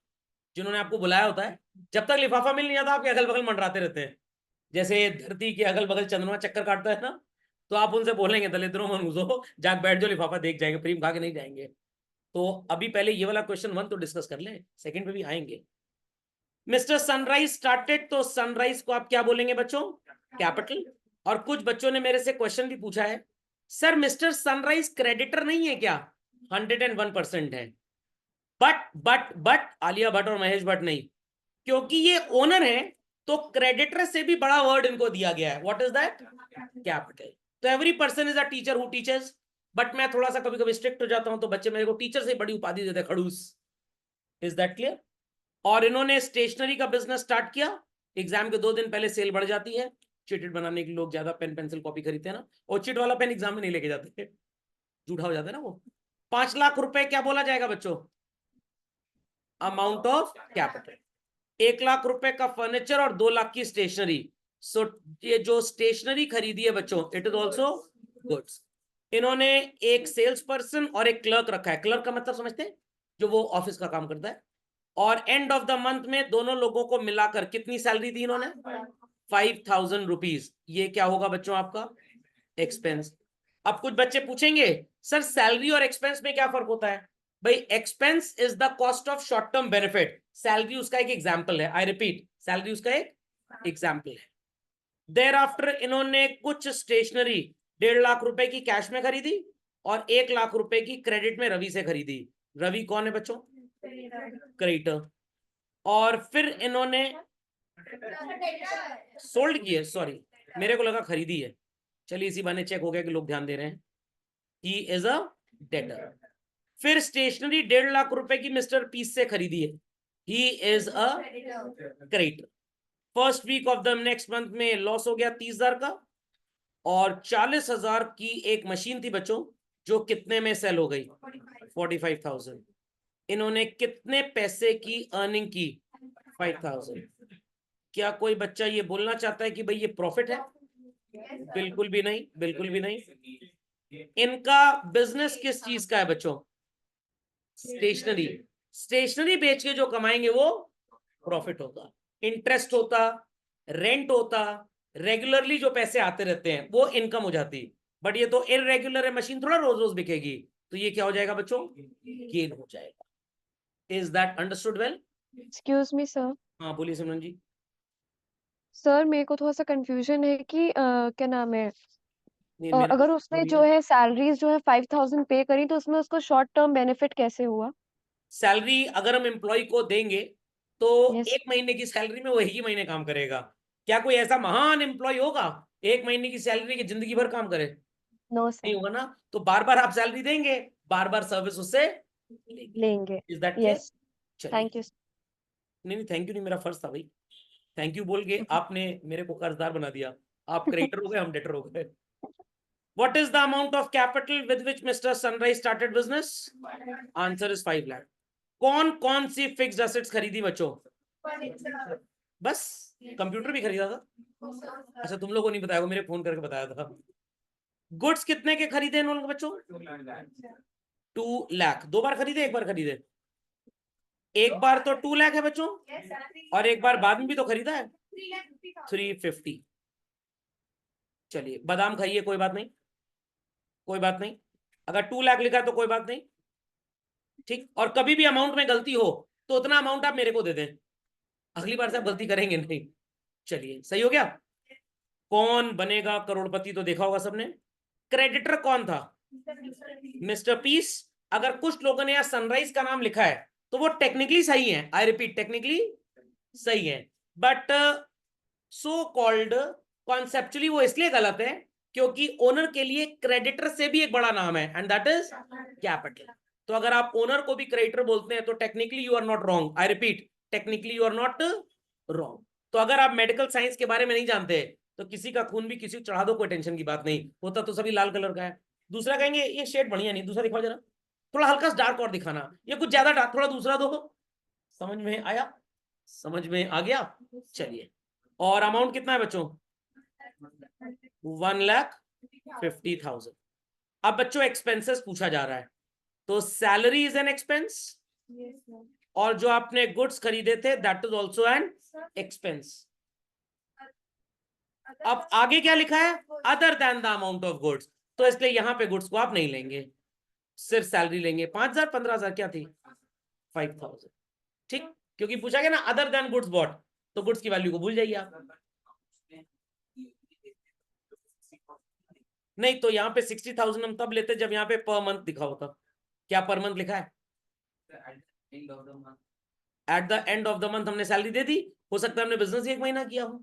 जिन्होंने आपको बुलाया होता है, जब तक लिफाफा मिल नहीं जाता आपके अगल बगल मंडराते रहते हैं। जैसे धरती के अगल बगल चंद्रमा चक्कर काटता है ना, तो आप उनसे बोलेंगे दलिद्रों में घुसो, जाग बैठ जो लिफाफा देख जाएंगे, प्रीम खा के नहीं जाएंगे। तो अभी पहले ये वाला क्वेश्चन 1 तो डिस्कस कर लें, सेकंड पे भी आएंगे। मिस्टर सनराइज स्टार्टेड, तो सनराइज को आप क्या बोलेंगे बच्चों? कैपिटल। और कुछ बच्चों ने मेरे से क्वेश्चन भी पूछा है, सर मिस्टर सनराइज क्रेडिटर नहीं है क्या? 101% है। बट आलिया भट्ट और महेश भट्ट नहीं, क्योंकि ये ओनर है, तो क्रेडिटर से भी बड़ा वर्ड इनको दिया गया है। What is that? कैपिटल। तो every person is a teacher who teachers, but मैं थोड़ा सा कभी कभी स्ट्रिक्ट हो जाता हूं, तो बच्चे मेरे को टीचर से बड़ी उपाधि देते हैं, खड़ूस। Is that clear? और इन्होंने स्टेशनरी का बिजनेस स्टार्ट किया। एग्जाम के 2 दिन पहले सेल बढ़ जाती है, चिटेड बनाने के लोग ज्यादा पेन पेंसिल कॉपी खरीदते हैं ना, और चिट वाला पेन एग्जाम में नहीं लेके जाते, जूठा हो जाता है ना वो। 5 लाख रुपए क्या बोला जाएगा बच्चों? Amount of capital. 1 लाख रुपए का फर्नीचर और 2 लाख की स्टेशनरी। सो ये जो स्टेशनरी खरीदी है बच्चों, इट इज ऑल्सो गुड्स। इन्होंने एक सेल्स पर्सन और एक क्लर्क रखा है। क्लर्क का मतलब समझते हैं, जो वो ऑफिस का काम करता है। और एंड ऑफ द मंथ में दोनों लोगों को मिलाकर कितनी सैलरी दी इन्होंने? 5,000 रुपीज। ये क्या होगा बच्चों आपका? एक्सपेंस। अब कुछ बच्चे पूछेंगे सर सैलरी और एक्सपेंस में क्या फर्क होता है? भाई expense is the cost of short term benefit, salary उसका एक एग्जाम्पल है। आई रिपीट, सैलरी उसका एक एग्जाम्पल है। देर आफ्टर इन्होंने कुछ स्टेशनरी 1.5 लाख रुपए की कैश में खरीदी और 1 लाख रुपए की क्रेडिट में रवि से खरीदी। रवि कौन है बच्चों? क्रेडिटर। और फिर इन्होंने सोल्ड की है, सॉरी मेरे को लगा खरीदी है। चलिए इसी बहाने चेक हो गया कि लोग ध्यान दे रहे हैं। He is a debtor. फिर स्टेशनरी 1.5 लाख रुपए की मिस्टर पीस से खरीदी है। He is a creditor. First week of the next month में लॉस हो गया 30,000 का, और 40,000 की एक मशीन थी बच्चों, जो कितने में सेल हो गई? 45,000। इन्होंने कितने पैसे की अर्निंग की? 5,000। क्या कोई बच्चा ये बोलना चाहता है कि भाई ये प्रॉफिट है? बिल्कुल भी नहीं, बिल्कुल भी नहीं। इनका बिजनेस किस चीज का है बच्चों? स्टेशनरी। स्टेशनरी बेच के जो कमाएंगे वो प्रॉफिट होगा। इंटरेस्ट होता, रेंट होता, रेगुलरली जो पैसे आते रहते हैं वो इनकम हो जाती। बट ये तो इरेगुलर है, मशीन थोड़ा रोज रोज बिकेगी, तो ये क्या हो जाएगा बच्चों? गेन हो जाएगा। Is that understood well? Excuse me sir. हाँ बोलिए सिमरन जी। सर मेरे को थोड़ा सा कंफ्यूजन है कि क्या नाम है, नहीं मेरे अगर को उसने भी जो है। है सैलरीज जो है 5,000 पे करी तो उसमें उसको शॉर्ट टर्म बेनिफिट कैसे हुआ? सैलरी अगर हम एम्प्लॉय को देंगे तो यस। 1 महीने की सैलरी में वो एक ही महीने काम करेगा। क्या कोई ऐसा महान एम्प्लॉय होगा 1 महीने की सैलरी की जिंदगी भर काम करे? नो नहीं सर। होगा ना। तो बार बार आप सैलरी देंगे, बार बार सर्विस उससे लेंगे। लेंगे। Is that clear? यस। चलिए। Thank you. नहीं नहीं, थैंक यू नहीं, मेरा फर्ज था भाई। थैंक यू बोल के आपने मेरे को कर्जदार बना दिया। आप क्रेडिटर हो गए, हम डेटर हो गए। What is the amount of capital with which Mr. Sunrise started business? Answer is 5 lakh. कौन कौन सी फिक्स्ड एसेट्स खरीदी बच्चों? बस? कंप्यूटर भी खरीदा था? अच्छा तुम लोगों ने बताया, वो मेरे फोन करके बताया था। गुड्स कितने के खरीदे इन्होंने बच्चों? 2 लाख। 2 बार खरीदे, एक बार खरीदे? एक बार तो 2 लाख है बच्चों, और एक बार बाद में भी तो खरीदा है 350। चलिए बादाम खाइए, कोई बात नहीं, कोई बात नहीं। अगर 2 लाख लिखा है तो कोई बात नहीं, ठीक। और कभी भी अमाउंट में गलती हो तो उतना अमाउंट आप मेरे को दे दें, अगली बार से आप गलती करेंगे नहीं। चलिए सही हो गया। कौन बनेगा करोड़पति तो देखा होगा सबने। क्रेडिटर कौन था? Mister Peace. अगर कुछ लोगों ने यहाँ सनराइज का नाम लिखा है तो वो टेक्निकली सही है, आई रिपीट टेक्निकली सही है, बट सो कॉल्ड कॉन्सेप्चुअली वो इसलिए गलत है क्योंकि ओनर के लिए क्रेडिटर से भी एक बड़ा नाम है, एंड दैट इज कैपिटल। तो अगर आप ओनर को भी क्रेडिटर बोलते हैं तो technically you are not wrong. I repeat, technically you are not wrong. तो अगर आप मेडिकल साइंस के बारे में नहीं जानते तो किसी का खून भी किसी को चढ़ा दो, कोई टेंशन की बात नहीं, होता तो सभी लाल कलर का है। दूसरा कहेंगे ये शेड बढ़िया नहीं, दूसरा दिखाओ जरा, थोड़ा हल्का सा डार्क और दिखाना, ये कुछ ज्यादा डार्क, थोड़ा दूसरा दो। समझ में आया? समझ में आ गया? चलिए। और अमाउंट कितना है बच्चों? 1,50,000। अब बच्चों एक्सपेंसेस पूछा जा रहा है, तो सैलरी इज एन एक्सपेंस, और जो आपने गुड्स खरीदे थे that is also an expense. अब आगे क्या लिखा है? Other than the amount of goods, तो इसलिए यहां पे गुड्स को आप नहीं लेंगे, सिर्फ सैलरी लेंगे। 5,000 15,000 क्या थी? 5,000। ठीक, क्योंकि पूछा गया ना अदर देन गुड्स बॉट, तो गुड्स की वैल्यू को भूल जाइए आप। नहीं तो यहाँ पे 60,000 हम तब लेते जब यहाँ पे पर मंथ दिखा होता। क्या पर मंथ लिखा है? At the end of the month हमने सैलरी दे दी, हो सकता है हमने बिजनेस ही 1 महीना किया हो,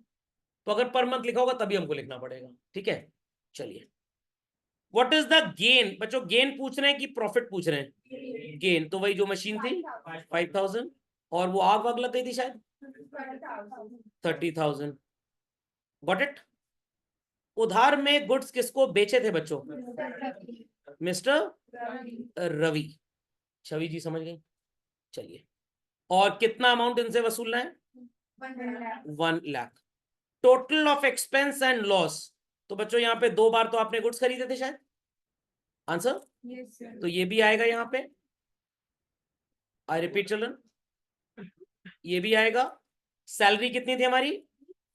तो अगर पर मंथ लिखा होगा तभी हमको लिखना पड़ेगा। ठीक है, चलिए। व्हाट इज द गेन बच्चों? गेन पूछ रहे हैं कि प्रॉफिट पूछ रहे हैं? गेन, तो वही जो मशीन थी 5,000, और वो आग वाग लग गई थी शायद 30,000। Got it? उधार में गुड्स किसको बेचे थे बच्चों? मिस्टर रवि। छवि जी समझ गई? चलिए। और कितना अमाउंट इनसे वसूलना है? 1 lakh. Total of expense and loss. तो बच्चों यहाँ पे 2 बार तो आपने गुड्स खरीदे थे शायद, आंसर। तो ये भी आएगा यहाँ पे, आई रिपीट चिल्ड्रन, ये भी आएगा। सैलरी कितनी थी हमारी?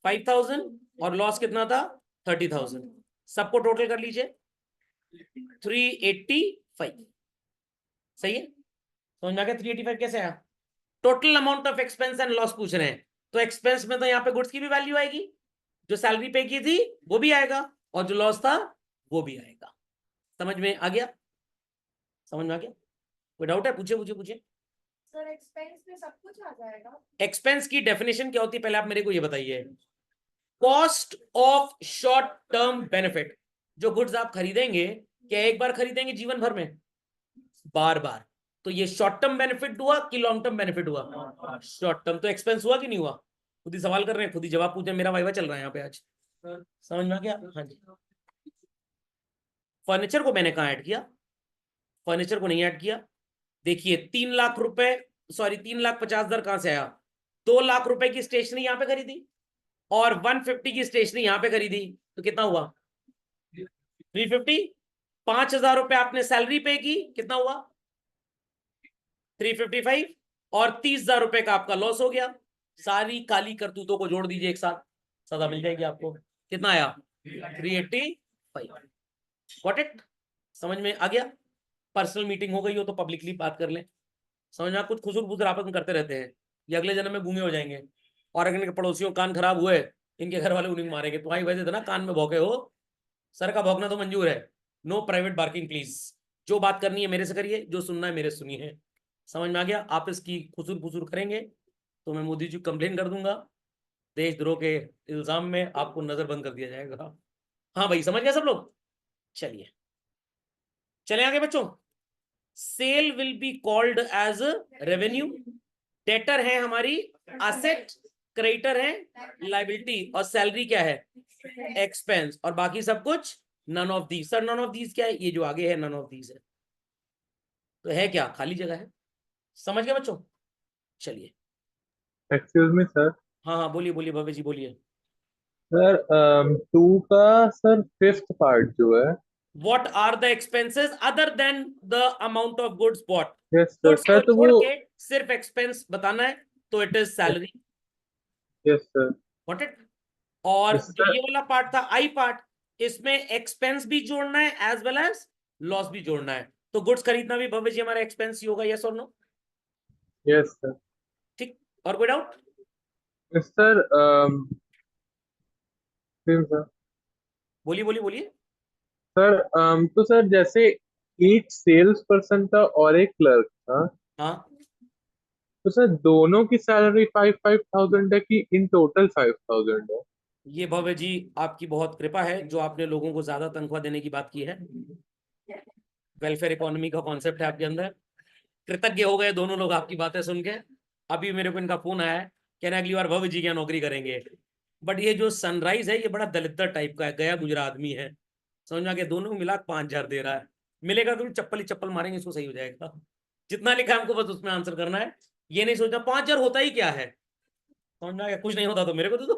5,000 और लॉस कितना था? 30,000। सबको टोटल कर लीजिए, 385। सही है, समझ में आ गया 385 कैसे आया? Total amount of expense and loss पूछ रहे हैं, तो एक्सपेंस में तो यहाँ पे गुड्स की भी वैल्यू आएगी, जो सैलरी पे की थी वो भी आएगा, और जो लॉस था वो भी आएगा। समझ में आ गया? समझ में आ गया? कोई डाउट है? पूछिए पूछिए पूछिए। सर एक्सपेंस में सब कुछ आ जाएगा? एक्सपेंस की डेफिनेशन क्या होती है पहले आप मेरे को ये बताइए। Cost of short term benefit. जो गुड्स आप खरीदेंगे, क्या एक बार खरीदेंगे जीवन भर में? बार बार। तो ये शॉर्ट टर्म बेनिफिट हुआ कि लॉन्ग टर्म बेनिफिट हुआ? Short term. तो एक्सपेंस हुआ कि नहीं हुआ? खुद ही सवाल कर रहे हैं, खुद ही जवाब पूछ रहे हैं, मेरा वाइवा चल रहा है यहाँ पे आज। समझ में आ गया? हाँ जी। फर्नीचर को मैंने कहाँ ऐड किया? फर्नीचर को नहीं ऐड किया। देखिए 3 लाख रुपए, सॉरी 3,50,000 कहां से आया? 2 लाख रुपए की स्टेशनरी यहां पे खरीदी और 150 की स्टेशनरी यहां पे खरीदी, तो कितना हुआ? 350। 5,000 रुपए आपने सैलरी पे की, कितना हुआ? 355। और 30,000 रुपए का आपका लॉस हो गया। सारी काली करतूतों को जोड़ दीजिए एक साथ, सदा मिल जाएगी आपको। कितना आया? 385। Got it? समझ में आ गया? पर्सनल मीटिंग हो गई हो तो पब्लिकली बात कर लें। समझ में? कुछ खुसुर फुसुर आपस में करते रहते हैं, ये अगले जन्म में गूंगे हो जाएंगे। और अगर इनके पड़ोसियों कान खराब हुए, इनके घर वाले उन्हें मारेंगे। तुम्हारी वजह से ना कान में भौंके हो, सर का भौंकना तो मंजूर है, नो प्राइवेट बार्किंग प्लीज। जो बात करनी है मेरे से करिए, जो सुनना है मेरे से सुनिए। समझ में आ गया? आप इसकी खुसुर फुसुर करेंगे तो मैं मोदी जी को कंप्लेन कर दूंगा, देशद्रोह के इल्जाम में आपको नजरबंद कर दिया जाएगा। हाँ भाई, समझ गए सब लोग? चलिए चले आगे बच्चों। Sale will be called as revenue. Debtor है हमारी असेट, क्रेडिटर है लाइबिलिटी, और सैलरी क्या है? एक्सपेंस। और बाकी सब कुछ none of these. Sir none of these क्या है? ये जो आगे है नन ऑफ दीज है, तो है क्या? खाली जगह है। समझ गए बच्चों? चलिए। Excuse me sir. हाँ हाँ, बोलिए बोलिए भव्य जी बोलिए। सर 2 का सर 5th पार्ट जो है। What are the expenses other than the amount of goods bought? Yes sir. Goods को सर तो छोड़ वो। के सिर्फ एक्सपेंस बताना है, तो it is salary. Yes sir. What it? और यस जो सर। ये वाला पार्ट था आई पार्ट, इसमें एक्सपेंस भी जोड़ना है एज वेल एज लॉस भी जोड़ना है। तो गुड्स खरीदना भी भव्य जी हमारा एक्सपेंस ही होगा, यस और नो? Yes sir. ठीक, और कोई डाउट? Yes sir. सर बोलिए बोलिए बोलिए। सर तो सर जैसे एक सेल्स पर्सन था और एक क्लर्क था, हाँ, तो सर दोनों की सैलरी 5,000 है कि इन टोटल 5,000 है? ये भव्य जी आपकी बहुत कृपा है जो आपने लोगों को ज्यादा तनख्वाह देने की बात की है। वेलफेयर इकोनॉमी का कॉन्सेप्ट है आपके अंदर। कृतज्ञ हो गए दोनों लोग आपकी बातें सुन के। अभी मेरे को इनका फोन आया है, कह रहे अगली बार भव्य जी क्या नौकरी करेंगे। बट ये जो सनराइज है ये बड़ा दलिद्दर टाइप का है, गया गुजरा आदमी है। समझ में आ गया? दोनों को मिला 5,000 दे रहा है। मिलेगा तो चप्पल ही चप्पल मारेंगे, इसको सही हो जाएगा। जितना लिखा है हमको बस उसमें आंसर करना है। ये नहीं सोचना 5,000 होता ही क्या है। समझ में आ गया? कुछ नहीं होता तो मेरे को दे दो।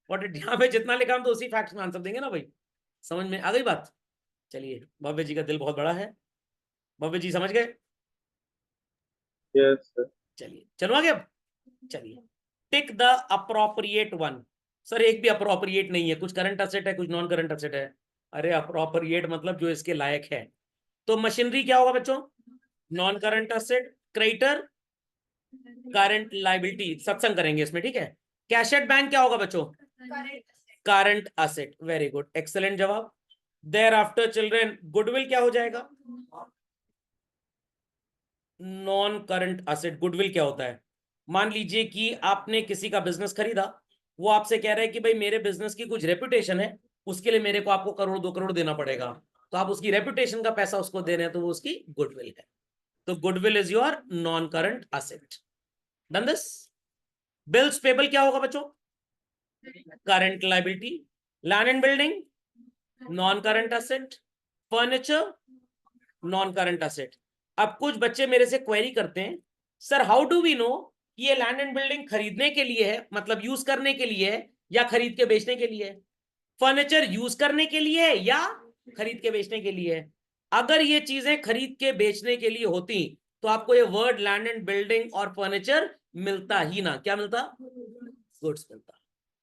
बट यहाँ पे जितना लिखा हम तो उसी फैक्ट में आंसर देंगे ना भाई। समझ में आ गई बात? चलिए, भव्य जी का दिल बहुत बड़ा है। भव्य जी समझ गए? Yes sir. चलिए चलो आगे अब। चलिए, tick the appropriate one. Sir एक भी अप्रोप्रिएट नहीं है, कुछ करंट असेट है कुछ नॉन करंट असेट है। अरे अप्रोप्रिएट मतलब जो इसके लायक है। तो मशीनरी क्या होगा बच्चों? Non current asset. Creditor current liability, सत्संग करेंगे इसमें, ठीक है। कैश एट बैंक क्या होगा बच्चों? Current asset. Very good, excellent जवाब। देयर आफ्टर चिल्ड्रेन गुडविल क्या हो जाएगा? Non current asset. गुडविल क्या होता है? मान लीजिए कि आपने किसी का बिजनेस खरीदा, वो आपसे कह रहा है कि भाई मेरे बिजनेस की कुछ रेपुटेशन है, उसके लिए मेरे को आपको 1-2 करोड़ देना पड़ेगा। तो आप उसकी रेपुटेशन का पैसा उसको दे रहे हैं, तो वो उसकी गुडविल है। तो goodwill is your non current asset. Done this. Bills payable क्या होगा बच्चों? Current liability. Land and building non current asset. Furniture non current asset. अब कुछ बच्चे मेरे से क्वेरी करते हैं, sir how do we know कि ये लैंड एंड बिल्डिंग खरीदने के लिए है, मतलब यूज करने के लिए है, या खरीद के बेचने के लिए है? फर्नीचर यूज करने के लिए है या खरीद के बेचने के लिए है? अगर ये चीजें खरीद के बेचने के लिए होती तो आपको ये वर्ड लैंड एंड बिल्डिंग और फर्नीचर मिलता ही ना। क्या मिलता? गुड्स मिलता।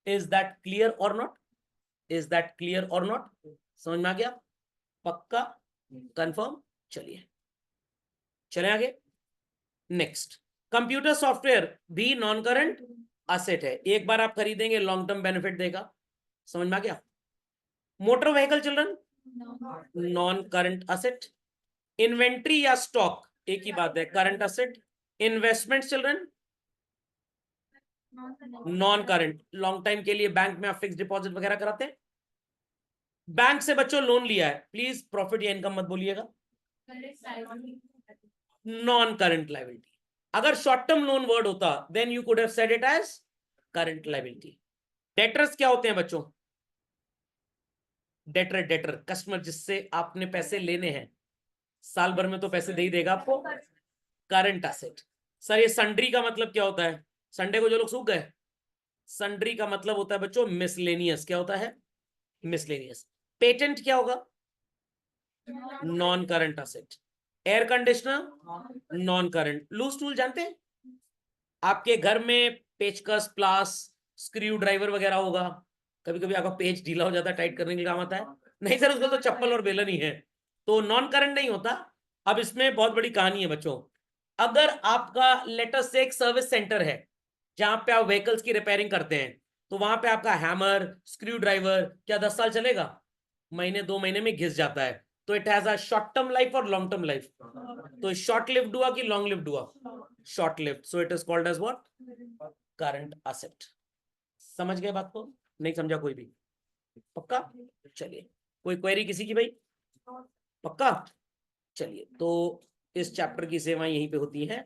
इज दैट क्लियर और नॉट? इज दैट क्लियर और नॉट? समझ में आ गया? पक्का? कंफर्म? चलिए चले आगे। नेक्स्ट, कंप्यूटर सॉफ्टवेयर भी नॉन करंट असेट है। एक बार आप खरीदेंगे, लॉन्ग टर्म बेनिफिट देगा। समझ में आ गया? Motor vehicle children non current asset. Inventory या स्टॉक एक ही बात है, current asset. Investment children non current. Long time के लिए बैंक में आप फिक्स डिपॉजिट वगैरह कराते हैं। बैंक से बच्चों लोन लिया है, प्लीज प्रॉफिट या इनकम मत बोलिएगा, नॉन करंट लायबिलिटी। अगर शॉर्ट टर्म लोन वर्ड होता then you could have said it as current liability. Debtors क्या होते हैं बच्चों? डेटर कस्टमर, जिससे आपने पैसे लेने हैं, साल भर में तो पैसे दे ही देगा आपको। Current asset. सर ये संड्री का मतलब क्या होता है? संडे को जो लोग सूख गए, संड्री का मतलब होता है बच्चों मिसलेनियस। क्या होता है? मिसलेनियस। पेटेंट क्या होगा? Non current asset. Air conditioner non current. Loose tool जानते हैं? आपके घर में पेचकस, प्लास, स्क्रू ड्राइवर वगैरह होगा। कभी कभी आपका पेच ढीला हो जाता है, टाइट करने के लिए काम आता है। नहीं सर, उसको तो चप्पल और बेलन ही है, तो नॉन करंट नहीं होता। अब इसमें बहुत बड़ी कहानी है बच्चों। अगर आपका लेटेस्ट से एक सर्विस सेंटर है जहां पे आप व्हीकल्स की रिपेयरिंग करते हैं, तो वहां पे आपका हैमर, स्क्रू ड्राइवर क्या 10 साल चलेगा? महीने 2 महीने में घिस जाता है। तो it has a short term life और लॉन्ग टर्म लाइफ। तो शॉर्ट लिव्ड हुआ कि लॉन्ग लिव्ड हुआ? Short lived. So it is called as what? Current asset. समझ गए बात को? नहीं समझा कोई भी? पक्का? चलिए, कोई क्वेरी किसी की भाई? पक्का? चलिए, तो इस चैप्टर की सेवाएं यहीं पे होती हैं।